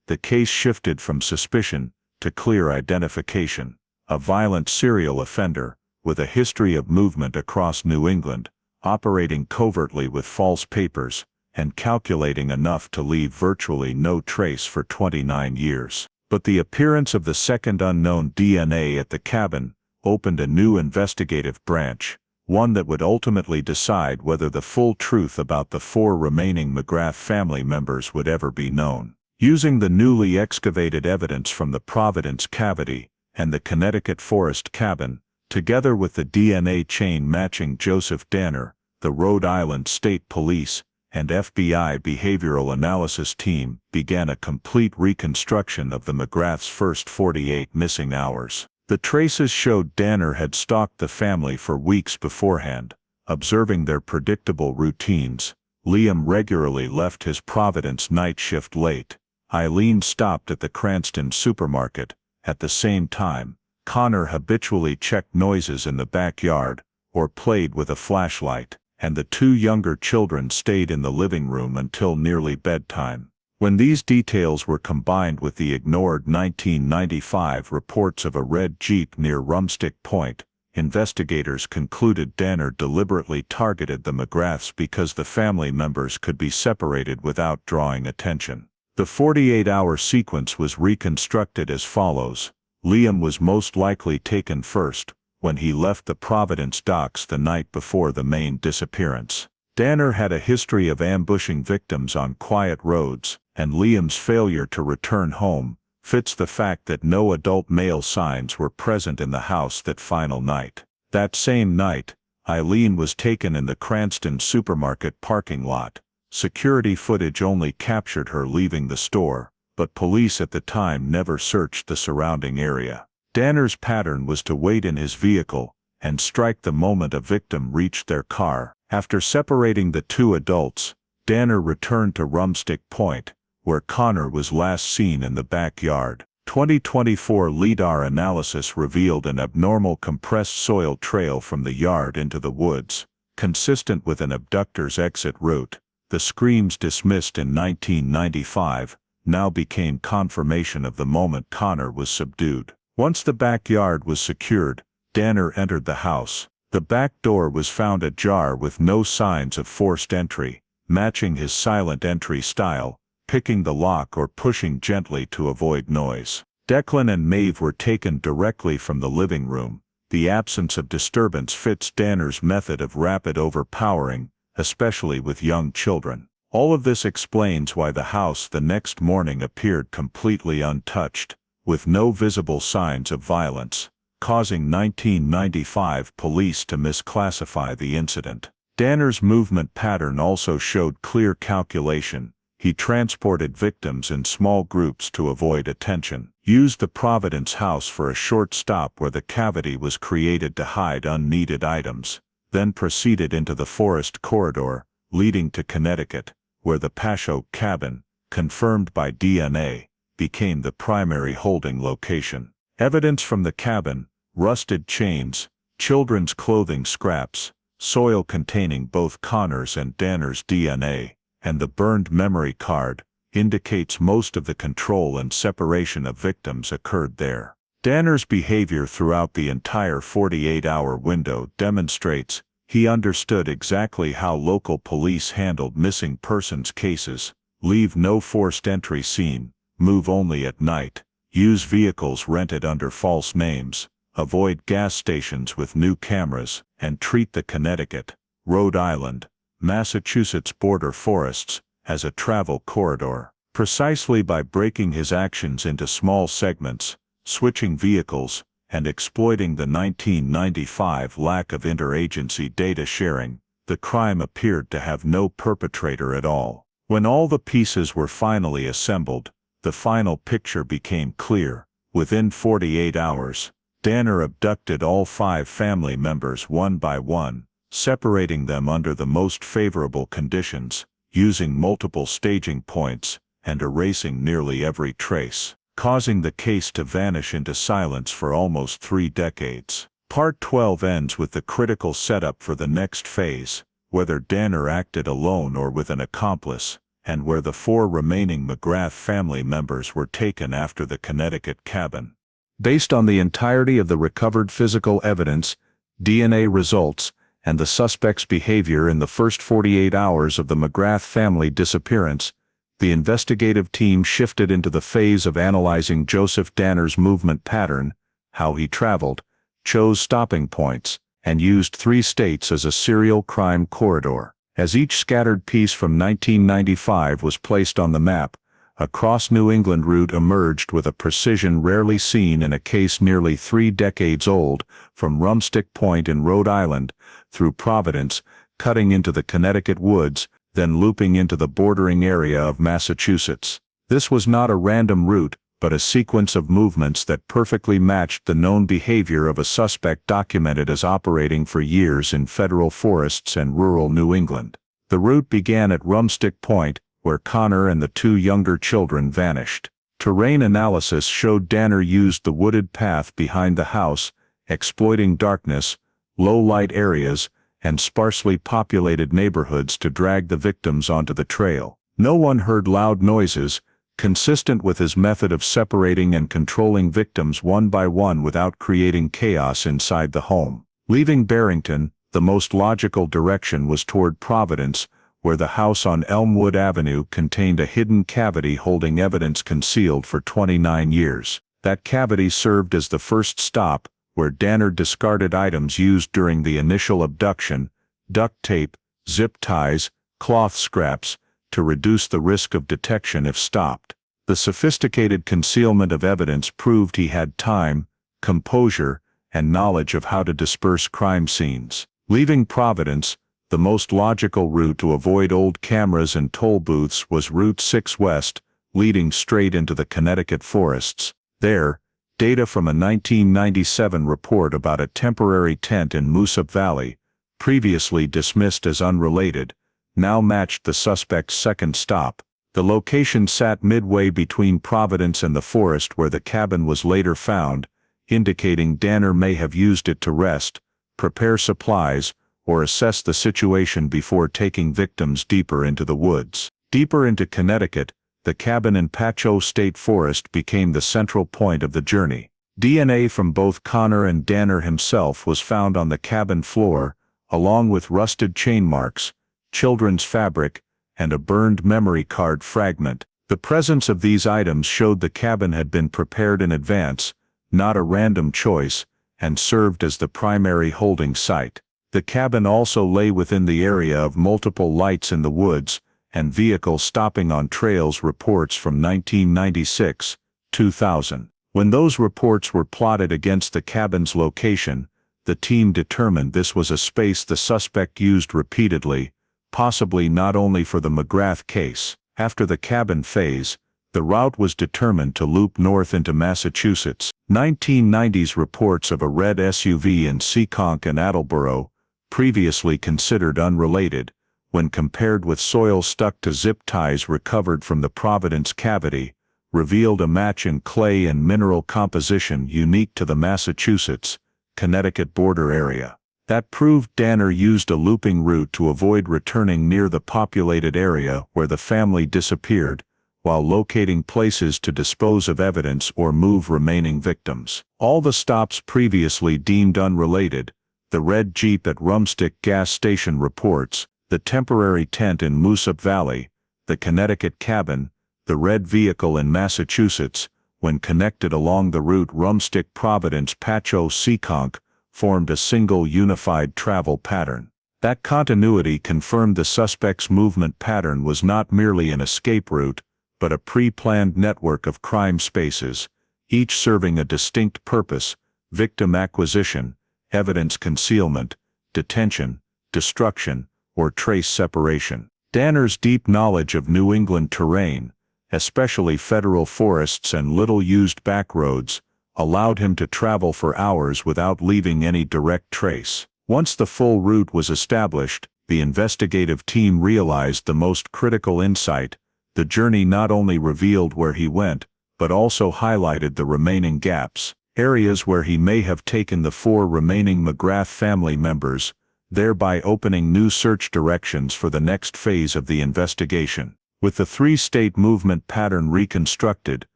Speaker 1: the case shifted from suspicion to clear identification. A violent serial offender, with a history of movement across New England, operating covertly with false papers, and calculating enough to leave virtually no trace for 29 years. But the appearance of the second unknown DNA at the cabin opened a new investigative branch, one that would ultimately decide whether the full truth about the 4 remaining McGrath family members would ever be known. Using the newly excavated evidence from the Providence cavity and the Connecticut forest cabin, together with the DNA chain matching Joseph Danner, the Rhode Island State Police and FBI Behavioral Analysis team began a complete reconstruction of the McGrath's first 48 missing hours. The traces showed Danner had stalked the family for weeks beforehand, observing their predictable routines. Liam regularly left his Providence night shift late. Eileen stopped at the Cranston supermarket. At the same time, Connor habitually checked noises in the backyard, or played with a flashlight, and the 2 younger children stayed in the living room until nearly bedtime. When these details were combined with the ignored 1995 reports of a red Jeep near Rumstick Point, investigators concluded Danner deliberately targeted the McGraths because the family members could be separated without drawing attention. The 48-hour sequence was reconstructed as follows. Liam was most likely taken first, when he left the Providence docks the night before the main disappearance. Danner had a history of ambushing victims on quiet roads, and Liam's failure to return home fits the fact that no adult male signs were present in the house that final night. That same night, Eileen was taken in the Cranston supermarket parking lot. Security footage only captured her leaving the store, but police at the time never searched the surrounding area. Danner's pattern was to wait in his vehicle and strike the moment a victim reached their car. After separating the 2 adults, Danner returned to Rumstick Point, where Connor was last seen in the backyard. 2024 LIDAR analysis revealed an abnormal compressed soil trail from the yard into the woods, consistent with an abductor's exit route. The screams dismissed in 1995 now became confirmation of the moment Connor was subdued. Once the backyard was secured, Danner entered the house. The back door was found ajar with no signs of forced entry, matching his silent entry style, picking the lock or pushing gently to avoid noise. Declan and Maeve were taken directly from the living room. The absence of disturbance fits Danner's method of rapid overpowering, especially with young children. All of this explains why the house the next morning appeared completely untouched, with no visible signs of violence. causing 1995 police to misclassify the incident. Danner's movement pattern also showed clear calculation. He transported victims in small groups to avoid attention, used the Providence house for a short stop where the cavity was created to hide unneeded items, then proceeded into the forest corridor, leading to Connecticut, where the Pasho cabin, confirmed by DNA, became the primary holding location. Evidence from the cabin, rusted chains, children's clothing scraps, soil containing both Connor's and Danner's DNA, and the burned memory card, indicates most of the control and separation of victims occurred there. Danner's behavior throughout the entire 48-hour window demonstrates he understood exactly how local police handled missing persons cases: leave no forced entry scene, move only at night, use vehicles rented under false names, avoid gas stations with new cameras, and treat the Connecticut, Rhode Island, Massachusetts border forests as a travel corridor. Precisely by breaking his actions into small segments, switching vehicles, and exploiting the 1995 lack of interagency data sharing, the crime appeared to have no perpetrator at all. When all the pieces were finally assembled, the final picture became clear. Within 48 hours, Danner abducted all 5 family members one by one, separating them under the most favorable conditions, using multiple staging points, and erasing nearly every trace, causing the case to vanish into silence for almost 3 decades. Part 12 ends with the critical setup for the next phase, whether Danner acted alone or with an accomplice, and where the 4 remaining McGrath family members were taken after the Connecticut cabin. Based on the entirety of the recovered physical evidence, DNA results, and the suspect's behavior in the first 48 hours of the McGrath family disappearance, the investigative team shifted into the phase of analyzing Joseph Danner's movement pattern, how he traveled, chose stopping points, and used 3 states as a serial crime corridor. As each scattered piece from 1995 was placed on the map, a cross-New England route emerged with a precision rarely seen in a case nearly 3 decades old, from Rumstick Point in Rhode Island, through Providence, cutting into the Connecticut woods, then looping into the bordering area of Massachusetts. This was not a random route, but a sequence of movements that perfectly matched the known behavior of a suspect documented as operating for years in federal forests and rural New England. The route began at Rumstick Point, where Connor and the 2 younger children vanished. Terrain analysis showed Danner used the wooded path behind the house, exploiting darkness, low-light areas, and sparsely populated neighborhoods to drag the victims onto the trail. No one heard loud noises, consistent with his method of separating and controlling victims one by one without creating chaos inside the home. Leaving Barrington, the most logical direction was toward Providence, where the house on Elmwood Avenue contained a hidden cavity holding evidence concealed for 29 years. That cavity served as the first stop, where Danner discarded items used during the initial abduction: duct tape, zip ties, cloth scraps, to reduce the risk of detection if stopped. The sophisticated concealment of evidence proved he had time, composure, and knowledge of how to disperse crime scenes. Leaving Providence, the most logical route to avoid old cameras and toll booths was Route 6 West, leading straight into the Connecticut forests. There, data from a 1997 report about a temporary tent in Moosup Valley, previously dismissed as unrelated, now matched the suspect's second stop. The location sat midway between Providence and the forest where the cabin was later found, indicating Danner may have used it to rest, prepare supplies, or assess the situation before taking victims deeper into the woods. Deeper into Connecticut, the cabin in Pasho State Forest became the central point of the journey. DNA from both Connor and Danner himself was found on the cabin floor, along with rusted chain marks, children's fabric, and a burned memory card fragment. The presence of these items showed the cabin had been prepared in advance, not a random choice, and served as the primary holding site. The cabin also lay within the area of multiple lights in the woods, and vehicle stopping on trails reports from 1996, 2000. When those reports were plotted against the cabin's location, the team determined this was a space the suspect used repeatedly, possibly not only for the McGrath case. After the cabin phase, the route was determined to loop north into Massachusetts. 1990s reports of a red SUV in Seekonk and Attleboro, previously considered unrelated, when compared with soil stuck to zip ties recovered from the Providence cavity, revealed a match in clay and mineral composition unique to the Massachusetts, Connecticut border area. That proved Danner used a looping route to avoid returning near the populated area where the family disappeared, while locating places to dispose of evidence or move remaining victims. All the stops previously deemed unrelated, the red Jeep at Rumstick gas station reports, the temporary tent in Moosup Valley, the Connecticut cabin, the red vehicle in Massachusetts, when connected along the route Rumstick-Providence-Patcho-Seekonk, formed a single unified travel pattern. That continuity confirmed the suspect's movement pattern was not merely an escape route, but a pre-planned network of crime spaces, each serving a distinct purpose: victim acquisition, evidence concealment, detention, destruction, or trace separation. Danner's deep knowledge of New England terrain, especially federal forests and little-used back roads, allowed him to travel for hours without leaving any direct trace. Once the full route was established, the investigative team realized the most critical insight: the journey not only revealed where he went, but also highlighted the remaining gaps, areas where he may have taken the 4 remaining McGrath family members, thereby opening new search directions for the next phase of the investigation. With the 3-state movement pattern reconstructed,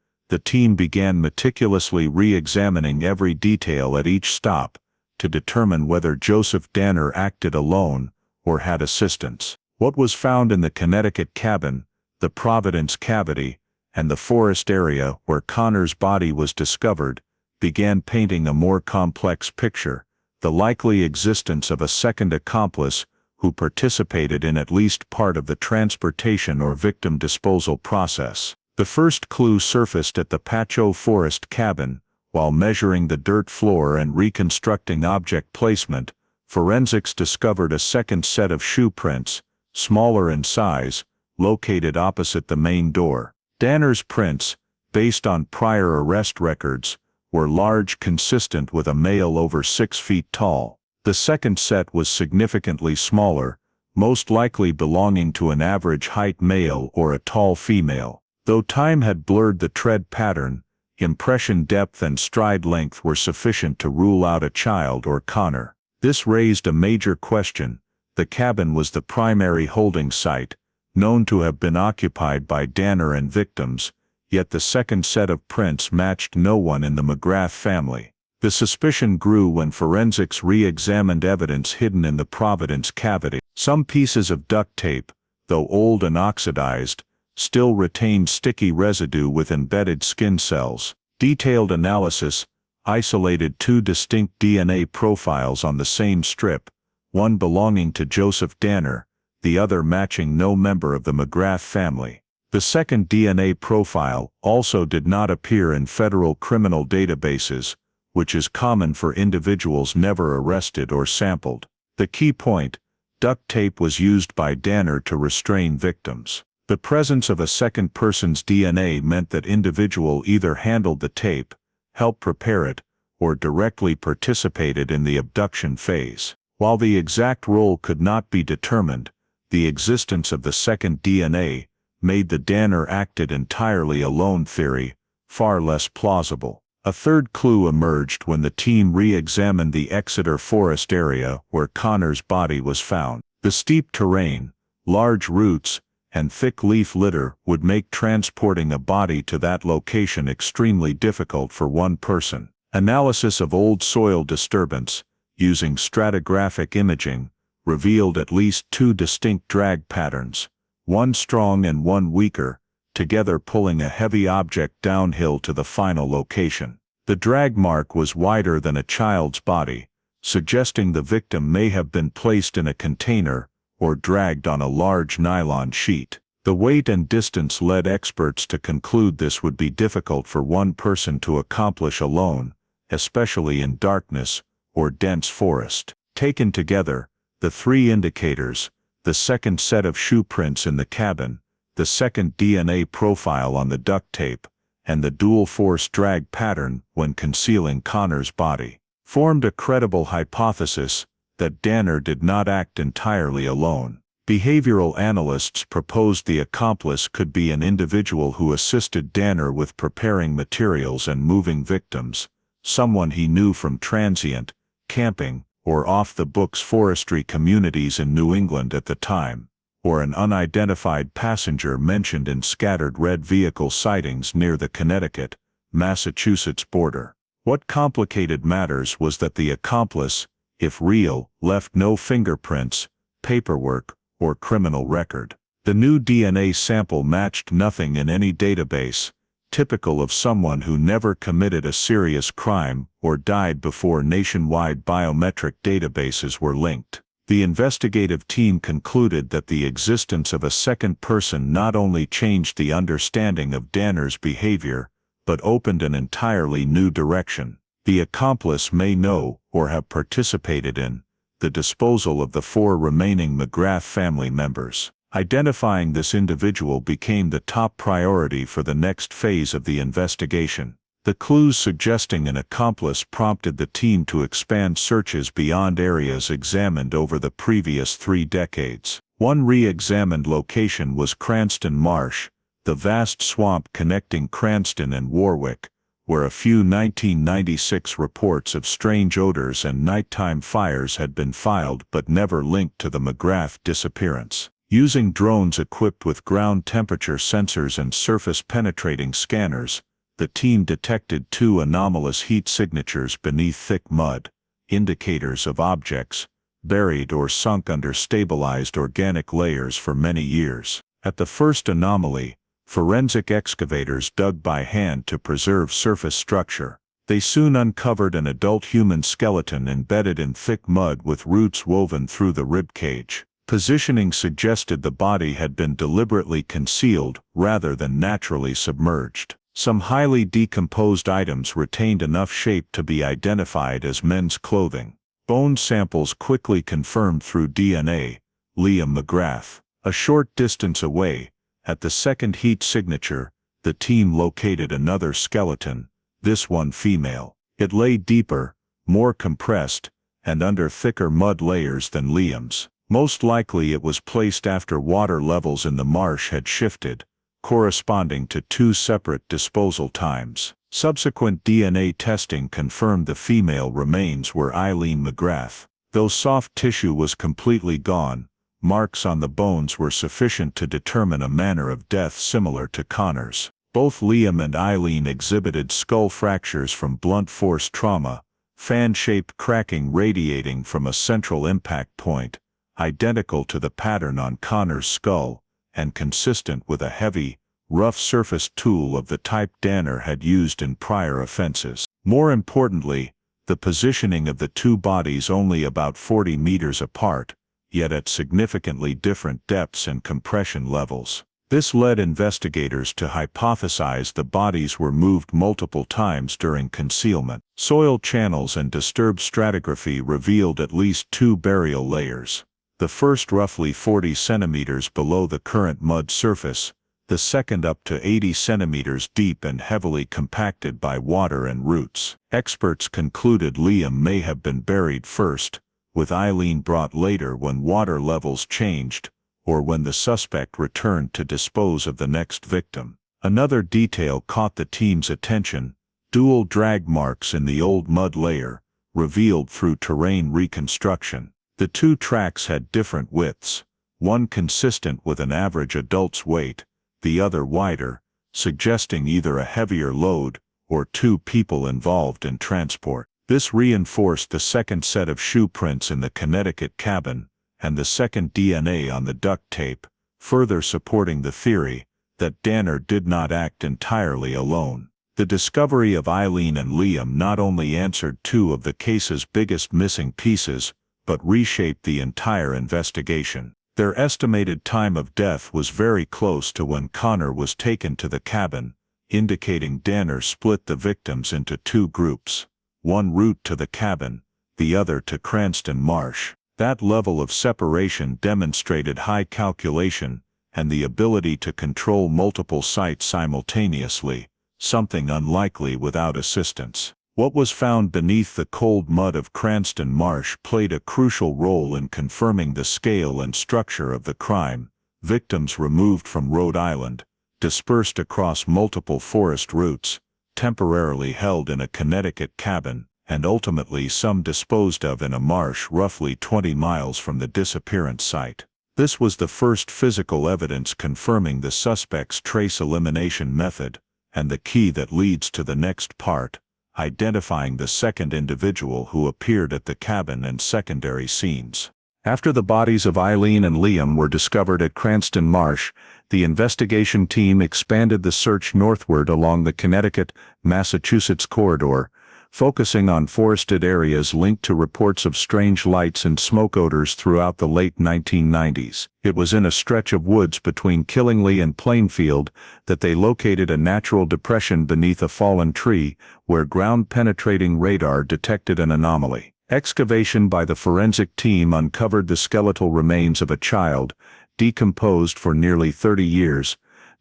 Speaker 1: the team began meticulously re-examining every detail at each stop, to determine whether Joseph Danner acted alone or had assistance. What was found in the Connecticut cabin, the Providence cavity, and the forest area where Connor's body was discovered, began painting a more complex picture: the likely existence of a second accomplice who participated in at least part of the transportation or victim disposal process. The first clue surfaced at the Patcho Forest cabin. While measuring the dirt floor and reconstructing object placement, forensics discovered a second set of shoe prints, smaller in size, located opposite the main door. Danner's prints, based on prior arrest records, were large, consistent with a male over 6 feet tall. The second set was significantly smaller, most likely belonging to an average height male or a tall female. Though time had blurred the tread pattern, impression depth and stride length were sufficient to rule out a child or Connor. This raised a major question. The cabin was the primary holding site, known to have been occupied by Danner and victims, yet the second set of prints matched no one in the McGrath family. The suspicion grew when forensics re-examined evidence hidden in the Providence cavity. Some pieces of duct tape, though old and oxidized, still retained sticky residue with embedded skin cells. Detailed analysis isolated 2 distinct DNA profiles on the same strip, one belonging to Joseph Danner, the other matching no member of the McGrath family. The second DNA profile also did not appear in federal criminal databases, which is common for individuals never arrested or sampled. The key point: duct tape was used by Danner to restrain victims. The presence of a second person's DNA meant that individual either handled the tape, helped prepare it, or directly participated in the abduction phase. While the exact role could not be determined, the existence of the second DNA made the Danner acted entirely alone theory far less plausible. A third clue emerged when the team re-examined the Exeter Forest area where Connor's body was found. The steep terrain, large roots, and thick leaf litter would make transporting a body to that location extremely difficult for one person. Analysis of old soil disturbance, using stratigraphic imaging, revealed at least 2 distinct drag patterns, one strong and one weaker, together pulling a heavy object downhill to the final location. The drag mark was wider than a child's body, suggesting the victim may have been placed in a container or dragged on a large nylon sheet. The weight and distance led experts to conclude this would be difficult for one person to accomplish alone, especially in darkness or dense forest. Taken together, the three indicators, the second set of shoe prints in the cabin, the second DNA profile on the duct tape, and the dual force drag pattern when concealing Connor's body, formed a credible hypothesis that Danner did not act entirely alone. Behavioral analysts proposed the accomplice could be an individual who assisted Danner with preparing materials and moving victims, someone he knew from transient, camping, or off-the-books forestry communities in New England at the time, or an unidentified passenger mentioned in scattered red vehicle sightings near the Connecticut, Massachusetts border. What complicated matters was that the accomplice, if real, left no fingerprints, paperwork, or criminal record. The new DNA sample matched nothing in any database, typical of someone who never committed a serious crime or died before nationwide biometric databases were linked. The investigative team concluded that the existence of a second person not only changed the understanding of Danner's behavior, but opened an entirely new direction. The accomplice may know, or have participated in, the disposal of the 4 remaining McGrath family members. Identifying this individual became the top priority for the next phase of the investigation. The clues suggesting an accomplice prompted the team to expand searches beyond areas examined over the previous 3 decades. One re-examined location was Cranston Marsh, the vast swamp connecting Cranston and Warwick, where a few 1996 reports of strange odors and nighttime fires had been filed but never linked to the McGrath disappearance. Using drones equipped with ground temperature sensors and surface-penetrating scanners, the team detected 2 anomalous heat signatures beneath thick mud, indicators of objects buried or sunk under stabilized organic layers for many years. At the first anomaly, forensic excavators dug by hand to preserve surface structure. They soon uncovered an adult human skeleton embedded in thick mud with roots woven through the rib cage. Positioning suggested the body had been deliberately concealed rather than naturally submerged. Some highly decomposed items retained enough shape to be identified as men's clothing. Bone samples quickly confirmed through DNA, Liam McGrath. A short distance away, at the second heat signature, the team located another skeleton, this one female. It lay deeper, more compressed, and under thicker mud layers than Liam's. Most likely it was placed after water levels in the marsh had shifted, corresponding to 2 separate disposal times. Subsequent DNA testing confirmed the female remains were Eileen McGrath. Though soft tissue was completely gone, marks on the bones were sufficient to determine a manner of death similar to Connor's. Both Liam and Eileen exhibited skull fractures from blunt force trauma, fan-shaped cracking radiating from a central impact point, identical to the pattern on Connor's skull, and consistent with a heavy, rough-surfaced tool of the type Danner had used in prior offenses. More importantly, the positioning of the 2 bodies only about 40 meters apart, yet at significantly different depths and compression levels. This led investigators to hypothesize the bodies were moved multiple times during concealment. Soil channels and disturbed stratigraphy revealed at least 2 burial layers. The first roughly 40 centimeters below the current mud surface, the second up to 80 centimeters deep and heavily compacted by water and roots. Experts concluded Liam may have been buried first, with Eileen brought later when water levels changed, or when the suspect returned to dispose of the next victim. Another detail caught the team's attention: dual drag marks in the old mud layer, revealed through terrain reconstruction. The 2 tracks had different widths, one consistent with an average adult's weight, the other wider, suggesting either a heavier load or 2 people involved in transport. This reinforced the second set of shoe prints in the Connecticut cabin, and the second DNA on the duct tape, further supporting the theory that Danner did not act entirely alone. The discovery of Eileen and Liam not only answered 2 of the case's biggest missing pieces, but reshaped the entire investigation. Their estimated time of death was very close to when Connor was taken to the cabin, indicating Danner split the victims into two groups, one route to the cabin, the other to Cranston Marsh. That level of separation demonstrated high calculation and the ability to control multiple sites simultaneously, something unlikely without assistance. What was found beneath the cold mud of Cranston Marsh played a crucial role in confirming the scale and structure of the crime. Victims removed from Rhode Island, dispersed across multiple forest routes, temporarily held in a Connecticut cabin, and ultimately some disposed of in a marsh roughly 20 miles from the disappearance site. This was the first physical evidence confirming the suspect's trace elimination method, and the key that leads to the next part, identifying the second individual who appeared at the cabin and secondary scenes. After the bodies of Eileen and Liam were discovered at Cranston Marsh, the investigation team expanded the search northward along the Connecticut-Massachusetts corridor, focusing on forested areas linked to reports of strange lights and smoke odors throughout the late 1990s. It was in a stretch of woods between Killingly and Plainfield that they located a natural depression beneath a fallen tree where ground-penetrating radar detected an anomaly. Excavation by the forensic team uncovered the skeletal remains of a child, decomposed for nearly 30 years.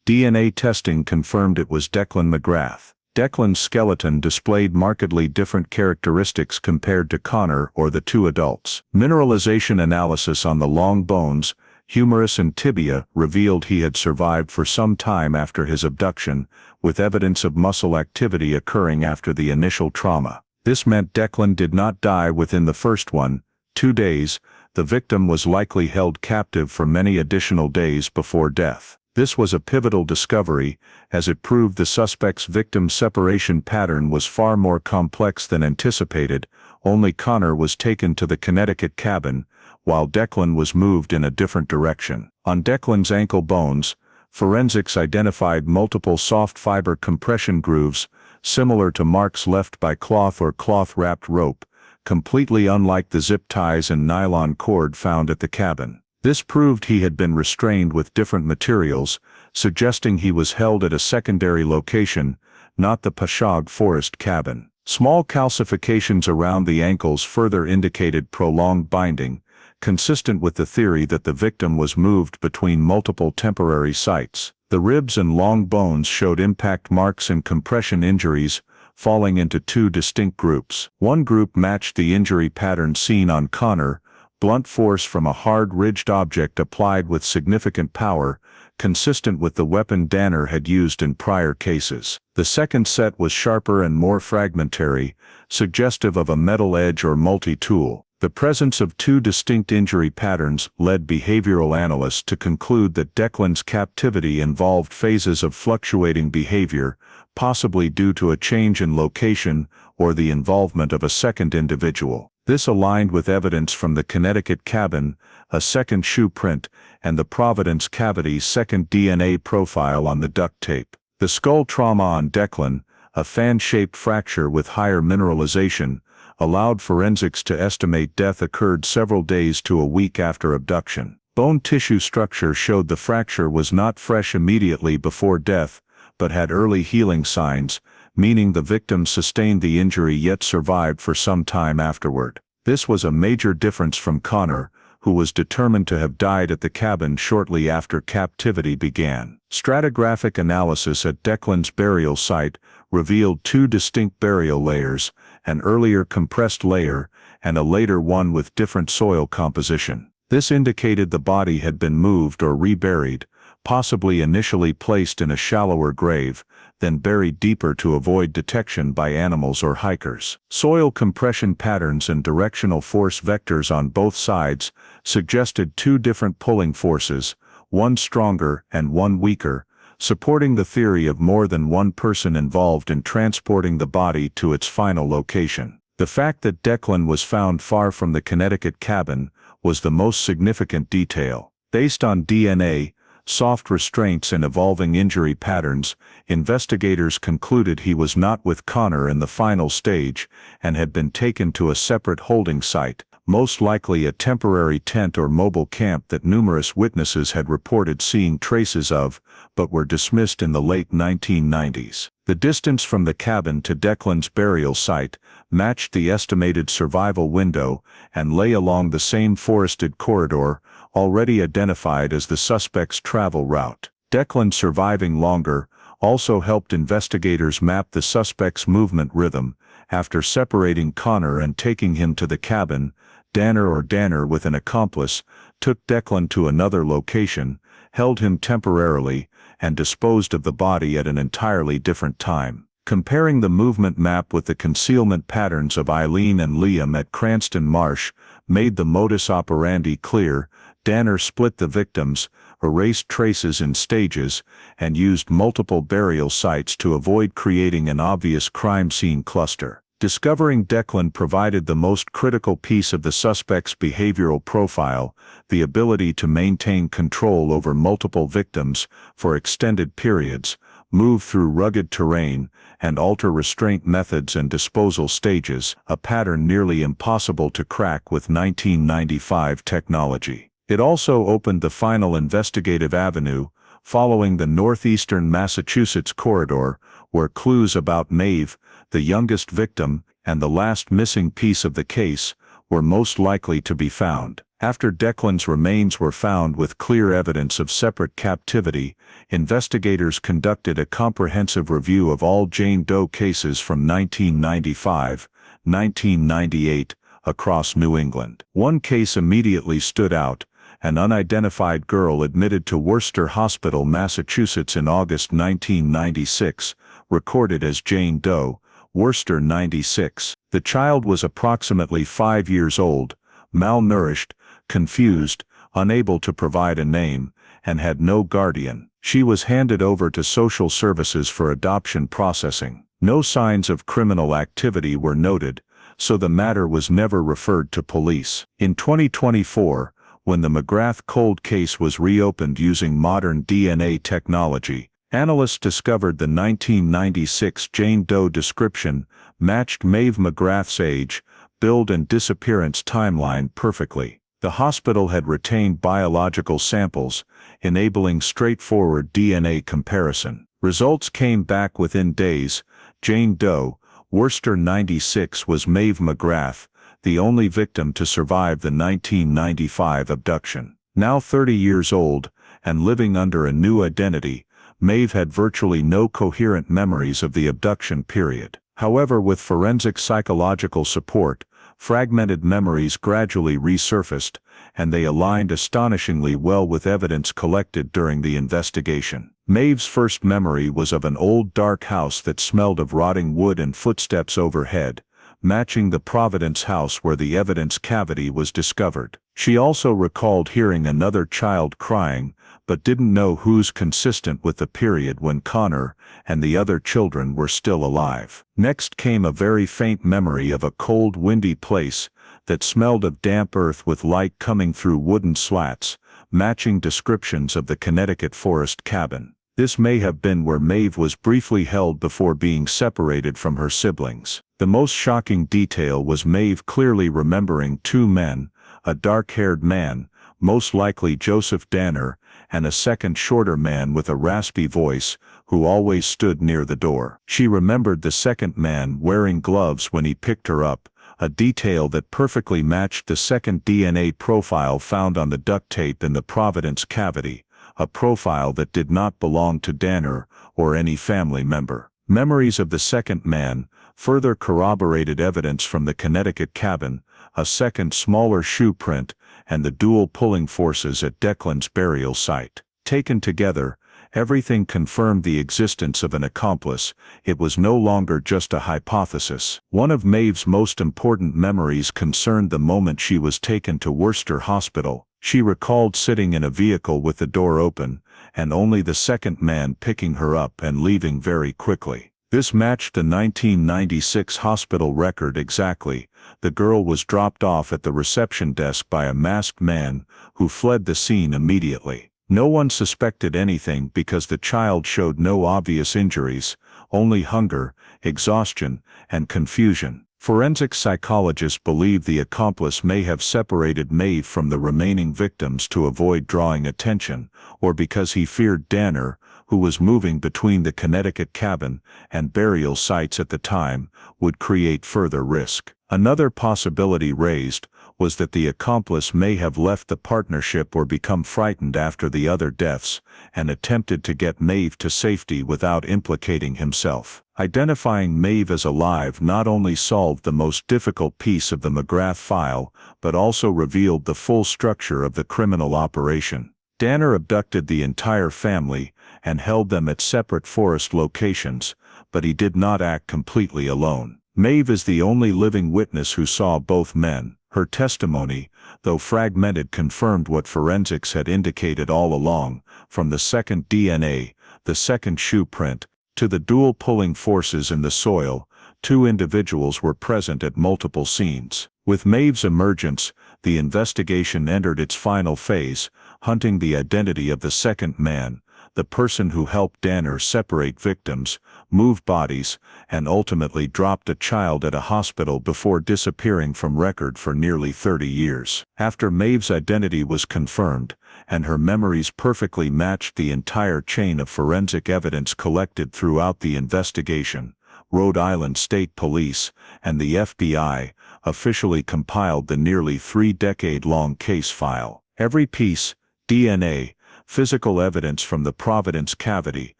Speaker 1: DNA testing confirmed it was Declan McGrath. Declan's skeleton displayed markedly different characteristics compared to Connor or the two adults. Mineralization analysis on the long bones, humerus and tibia, revealed he had survived for some time after his abduction, with evidence of muscle activity occurring after the initial trauma. This meant Declan did not die within the first 2 days. The victim was likely held captive for many additional days before death. This was a pivotal discovery, as it proved the suspect's victim separation pattern was far more complex than anticipated. Only Connor was taken to the Connecticut cabin, while Declan was moved in a different direction. On Declan's ankle bones, forensics identified multiple soft fiber compression grooves, similar to marks left by cloth or cloth-wrapped rope, completely unlike the zip ties and nylon cord found at the cabin. This proved he had been restrained with different materials, suggesting he was held at a secondary location, not the Pashog Forest cabin. Small calcifications around the ankles further indicated prolonged binding, consistent with the theory that the victim was moved between multiple temporary sites. The ribs and long bones showed impact marks and compression injuries, falling into two distinct groups. One group matched the injury pattern seen on Connor, blunt force from a hard-ridged object applied with significant power, consistent with the weapon Danner had used in prior cases. The second set was sharper and more fragmentary, suggestive of a metal edge or multi-tool. The presence of two distinct injury patterns led behavioral analysts to conclude that Declan's captivity involved phases of fluctuating behavior, possibly due to a change in location or the involvement of a second individual. This aligned with evidence from the Connecticut cabin, a second shoe print, and the Providence cavity's second DNA profile on the duct tape. The skull trauma on Declan, a fan-shaped fracture with higher mineralization, allowed forensics to estimate death occurred several days to a week after abduction. Bone tissue structure showed the fracture was not fresh immediately before death, but had early healing signs, meaning the victim sustained the injury yet survived for some time afterward. This was a major difference from Connor, who was determined to have died at the cabin shortly after captivity began. Stratigraphic analysis at Declan's burial site revealed two distinct burial layers, an earlier compressed layer, and a later one with different soil composition. This indicated the body had been moved or reburied, possibly initially placed in a shallower grave, then buried deeper to avoid detection by animals or hikers. Soil compression patterns and directional force vectors on both sides suggested two different pulling forces, one stronger and one weaker, supporting the theory of more than one person involved in transporting the body to its final location. The fact that Declan was found far from the Connecticut cabin was the most significant detail. Based on DNA, soft restraints and evolving injury patterns, investigators concluded he was not with Connor in the final stage and had been taken to a separate holding site, most likely a temporary tent or mobile camp that numerous witnesses had reported seeing traces of, but were dismissed in the late 1990s. The distance from the cabin to Declan's burial site matched the estimated survival window and lay along the same forested corridor, already identified as the suspect's travel route. Declan surviving longer also helped investigators map the suspect's movement rhythm. After separating Connor and taking him to the cabin, Danner with an accomplice took Declan to another location, held him temporarily, and disposed of the body at an entirely different time. Comparing the movement map with the concealment patterns of Eileen and Liam at Cranston Marsh made the modus operandi clear. Danner split the victims, erased traces in stages, and used multiple burial sites to avoid creating an obvious crime scene cluster. Discovering Declan provided the most critical piece of the suspect's behavioral profile, the ability to maintain control over multiple victims for extended periods, move through rugged terrain, and alter restraint methods and disposal stages, a pattern nearly impossible to crack with 1995 technology. It also opened the final investigative avenue, following the northeastern Massachusetts corridor, where clues about Maeve, the youngest victim, and the last missing piece of the case, were most likely to be found. After Declan's remains were found with clear evidence of separate captivity, investigators conducted a comprehensive review of all Jane Doe cases from 1995, 1998, across New England. One case immediately stood out: an unidentified girl admitted to Worcester Hospital, Massachusetts in August 1996, recorded as Jane Doe, Worcester 96. The child was approximately 5 years old, malnourished, confused, unable to provide a name, and had no guardian. She was handed over to social services for adoption processing. No signs of criminal activity were noted, so the matter was never referred to police. In 2024, when the McGrath cold case was reopened using modern DNA technology, analysts discovered the 1996 Jane Doe description matched Maeve McGrath's age, build and disappearance timeline perfectly. The hospital had retained biological samples, enabling straightforward DNA comparison. Results came back within days. Jane Doe, Worcester 96, was Maeve McGrath, the only victim to survive the 1995 abduction. Now 30 years old, and living under a new identity, Maeve had virtually no coherent memories of the abduction period. However, with forensic psychological support, fragmented memories gradually resurfaced, and they aligned astonishingly well with evidence collected during the investigation. Maeve's first memory was of an old dark house that smelled of rotting wood and footsteps overhead, matching the Providence house where the evidence cavity was discovered. She also recalled hearing another child crying, but didn't know whose, consistent with the period when Connor and the other children were still alive. Next came a very faint memory of a cold, windy place that smelled of damp earth with light coming through wooden slats, matching descriptions of the Connecticut forest cabin. This may have been where Maeve was briefly held before being separated from her siblings. The most shocking detail was Maeve clearly remembering two men, a dark-haired man, most likely Joseph Danner, and a second shorter man with a raspy voice, who always stood near the door. She remembered the second man wearing gloves when he picked her up, a detail that perfectly matched the second DNA profile found on the duct tape in the Providence cavity, a profile that did not belong to Danner or any family member. Memories of the second man further corroborated evidence from the Connecticut cabin, a second smaller shoe print, and the dual pulling forces at Declan's burial site. Taken together, everything confirmed the existence of an accomplice. It was no longer just a hypothesis. One of Maeve's most important memories concerned the moment she was taken to Worcester Hospital. She recalled sitting in a vehicle with the door open, and only the second man picking her up and leaving very quickly. This matched the 1996 hospital record exactly. The girl was dropped off at the reception desk by a masked man, who fled the scene immediately. No one suspected anything because the child showed no obvious injuries, only hunger, exhaustion, and confusion. Forensic psychologists believe the accomplice may have separated Maeve from the remaining victims to avoid drawing attention, or because he feared Danner, who was moving between the Connecticut cabin and burial sites at the time, would create further risk. Another possibility raised was that the accomplice may have left the partnership or become frightened after the other deaths and attempted to get Maeve to safety without implicating himself. Identifying Maeve as alive not only solved the most difficult piece of the McGrath file, but also revealed the full structure of the criminal operation. Danner abducted the entire family and held them at separate forest locations, but he did not act completely alone. Maeve is the only living witness who saw both men. Her testimony, though fragmented, confirmed what forensics had indicated all along, from the second DNA, the second shoe print, to the dual pulling forces in the soil. Two individuals were present at multiple scenes. With Maeve's emergence, the investigation entered its final phase, hunting the identity of the second man, the person who helped Danner separate victims, move bodies, and ultimately dropped a child at a hospital before disappearing from record for nearly 30 years. After Maeve's identity was confirmed, and her memories perfectly matched the entire chain of forensic evidence collected throughout the investigation, Rhode Island State Police and the FBI officially compiled the nearly 3-decade-long case file. Every piece, DNA, physical evidence from the Providence cavity,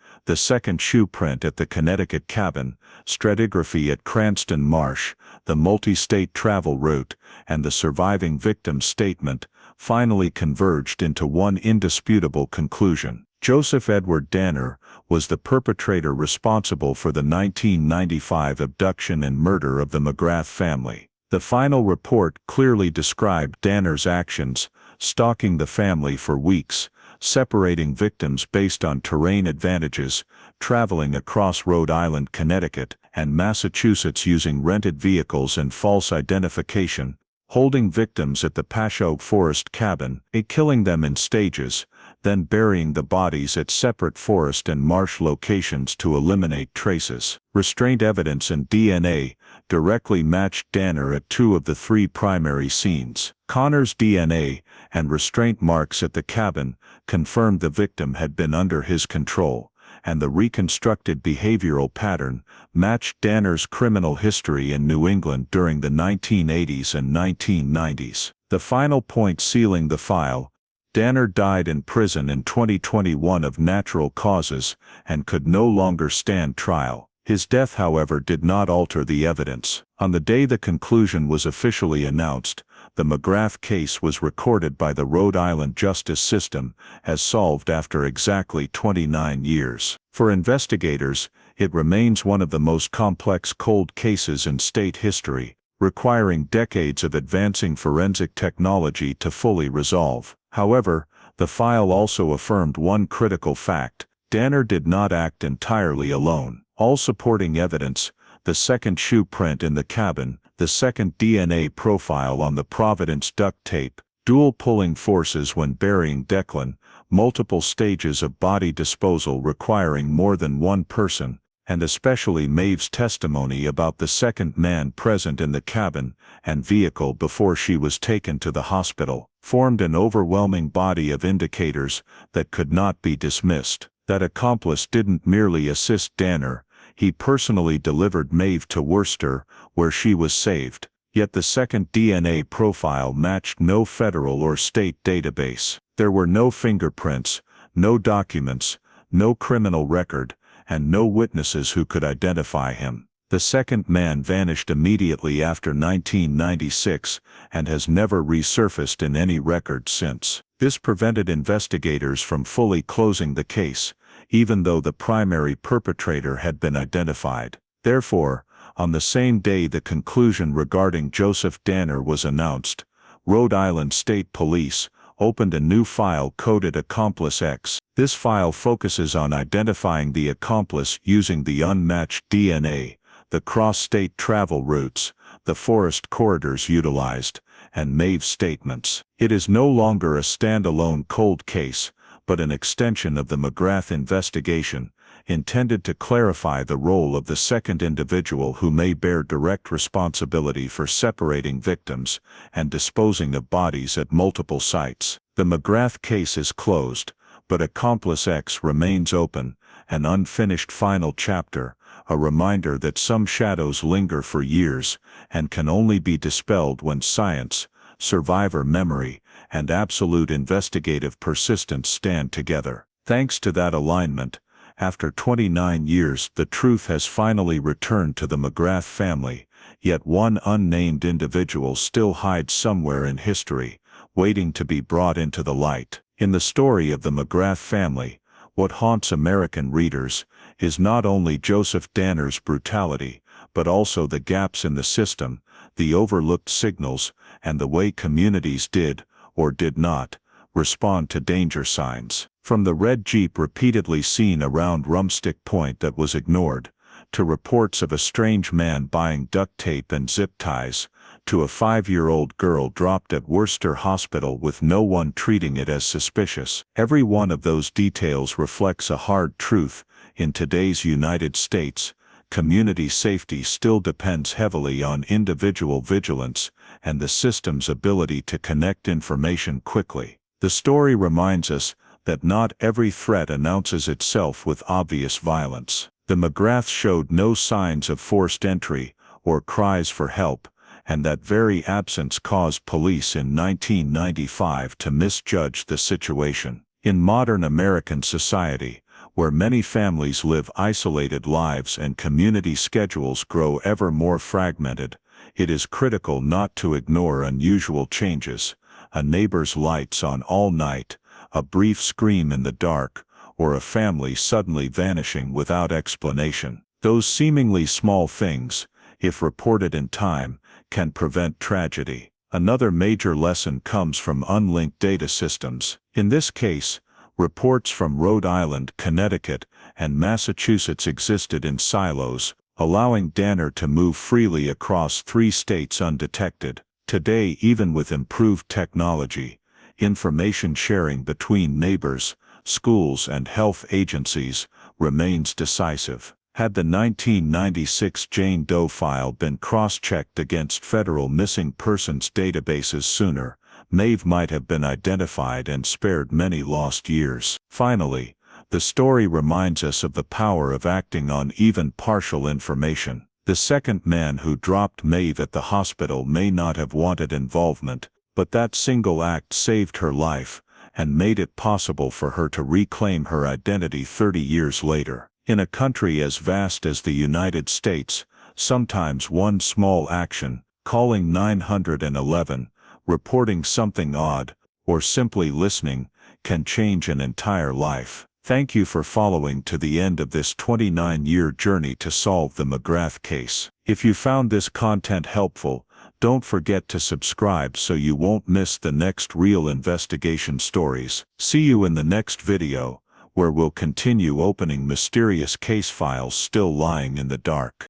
Speaker 1: the second shoe print at the Connecticut cabin, stratigraphy at Cranston Marsh, the multi-state travel route, and the surviving victim's statement, finally converged into one indisputable conclusion. Joseph Edward Danner was the perpetrator responsible for the 1995 abduction and murder of the McGrath family. The final report clearly described Danner's actions, stalking the family for weeks, separating victims based on terrain advantages, traveling across Rhode Island, Connecticut, and Massachusetts using rented vehicles and false identification, holding victims at the Pashoe Forest cabin, killing them in stages, then burying the bodies at separate forest and marsh locations to eliminate traces. Restraint evidence and DNA directly matched Danner at 2 of the 3 primary scenes. Connor's DNA and restraint marks at the cabin confirmed the victim had been under his control, and the reconstructed behavioral pattern matched Danner's criminal history in New England during the 1980s and 1990s. The final point sealing the file: Danner died in prison in 2021 of natural causes and could no longer stand trial. His death, however, did not alter the evidence. On the day the conclusion was officially announced, the McGrath case was recorded by the Rhode Island justice system as solved after exactly 29 years. For investigators, it remains one of the most complex cold cases in state history, requiring decades of advancing forensic technology to fully resolve. However, the file also affirmed one critical fact: Danner did not act entirely alone. All supporting evidence, the second shoe print in the cabin, the second DNA profile on the Providence duct tape, dual pulling forces when burying Declan, multiple stages of body disposal requiring more than one person, and especially Maeve's testimony about the second man present in the cabin and vehicle before she was taken to the hospital, formed an overwhelming body of indicators that could not be dismissed. That accomplice didn't merely assist Danner, he personally delivered Maeve to Worcester, where she was saved. Yet the second DNA profile matched no federal or state database. There were no fingerprints, no documents, no criminal record, and no witnesses who could identify him. The second man vanished immediately after 1996 and has never resurfaced in any record since. This prevented investigators from fully closing the case, even though the primary perpetrator had been identified. Therefore, on the same day the conclusion regarding Joseph Danner was announced, Rhode Island State Police opened a new file coded Accomplice X. This file focuses on identifying the accomplice using the unmatched DNA, the cross-state travel routes, the forest corridors utilized, and Maeve's statements. It is no longer a standalone cold case, but an extension of the McGrath investigation, intended to clarify the role of the second individual who may bear direct responsibility for separating victims and disposing of bodies at multiple sites. The McGrath case is closed, but Accomplice X remains open, an unfinished final chapter, a reminder that some shadows linger for years and can only be dispelled when science, survivor memory, and absolute investigative persistence stand together. Thanks to that alignment, after 29 years the truth has finally returned to the McGrath family, yet one unnamed individual still hides somewhere in history, waiting to be brought into the light. In the story of the McGrath family, what haunts American readers is not only Joseph Danner's brutality, but also the gaps in the system, the overlooked signals, and the way communities did, or did not, respond to danger signs. From the red Jeep repeatedly seen around Rumstick Point that was ignored, to reports of a strange man buying duct tape and zip ties, to a 5-year-old girl dropped at Worcester Hospital with no one treating it as suspicious. Every one of those details reflects a hard truth. In today's United States, community safety still depends heavily on individual vigilance and the system's ability to connect information quickly. The story reminds us that not every threat announces itself with obvious violence. The McGraths showed no signs of forced entry or cries for help, and that very absence caused police in 1995 to misjudge the situation. In modern American society, where many families live isolated lives and community schedules grow ever more fragmented, it is critical not to ignore unusual changes, a neighbor's lights on all night, a brief scream in the dark, or a family suddenly vanishing without explanation. Those seemingly small things, if reported in time, can prevent tragedy. Another major lesson comes from unlinked data systems. In this case, reports from Rhode Island, Connecticut, and Massachusetts existed in silos, allowing Danner to move freely across 3 states undetected. Today, even with improved technology, information sharing between neighbors, schools, and health agencies remains decisive. Had the 1996 Jane Doe file been cross-checked against federal missing persons databases sooner, Maeve might have been identified and spared many lost years. Finally, the story reminds us of the power of acting on even partial information. The second man who dropped Maeve at the hospital may not have wanted involvement, but that single act saved her life and made it possible for her to reclaim her identity 30 years later. In a country as vast as the United States, sometimes one small action, calling 911, reporting something odd, or simply listening, can change an entire life. Thank you for following to the end of this 29-year journey to solve the McGrath case. If you found this content helpful, don't forget to subscribe so you won't miss the next real investigation stories. See you in the next video, where we'll continue opening mysterious case files still lying in the dark.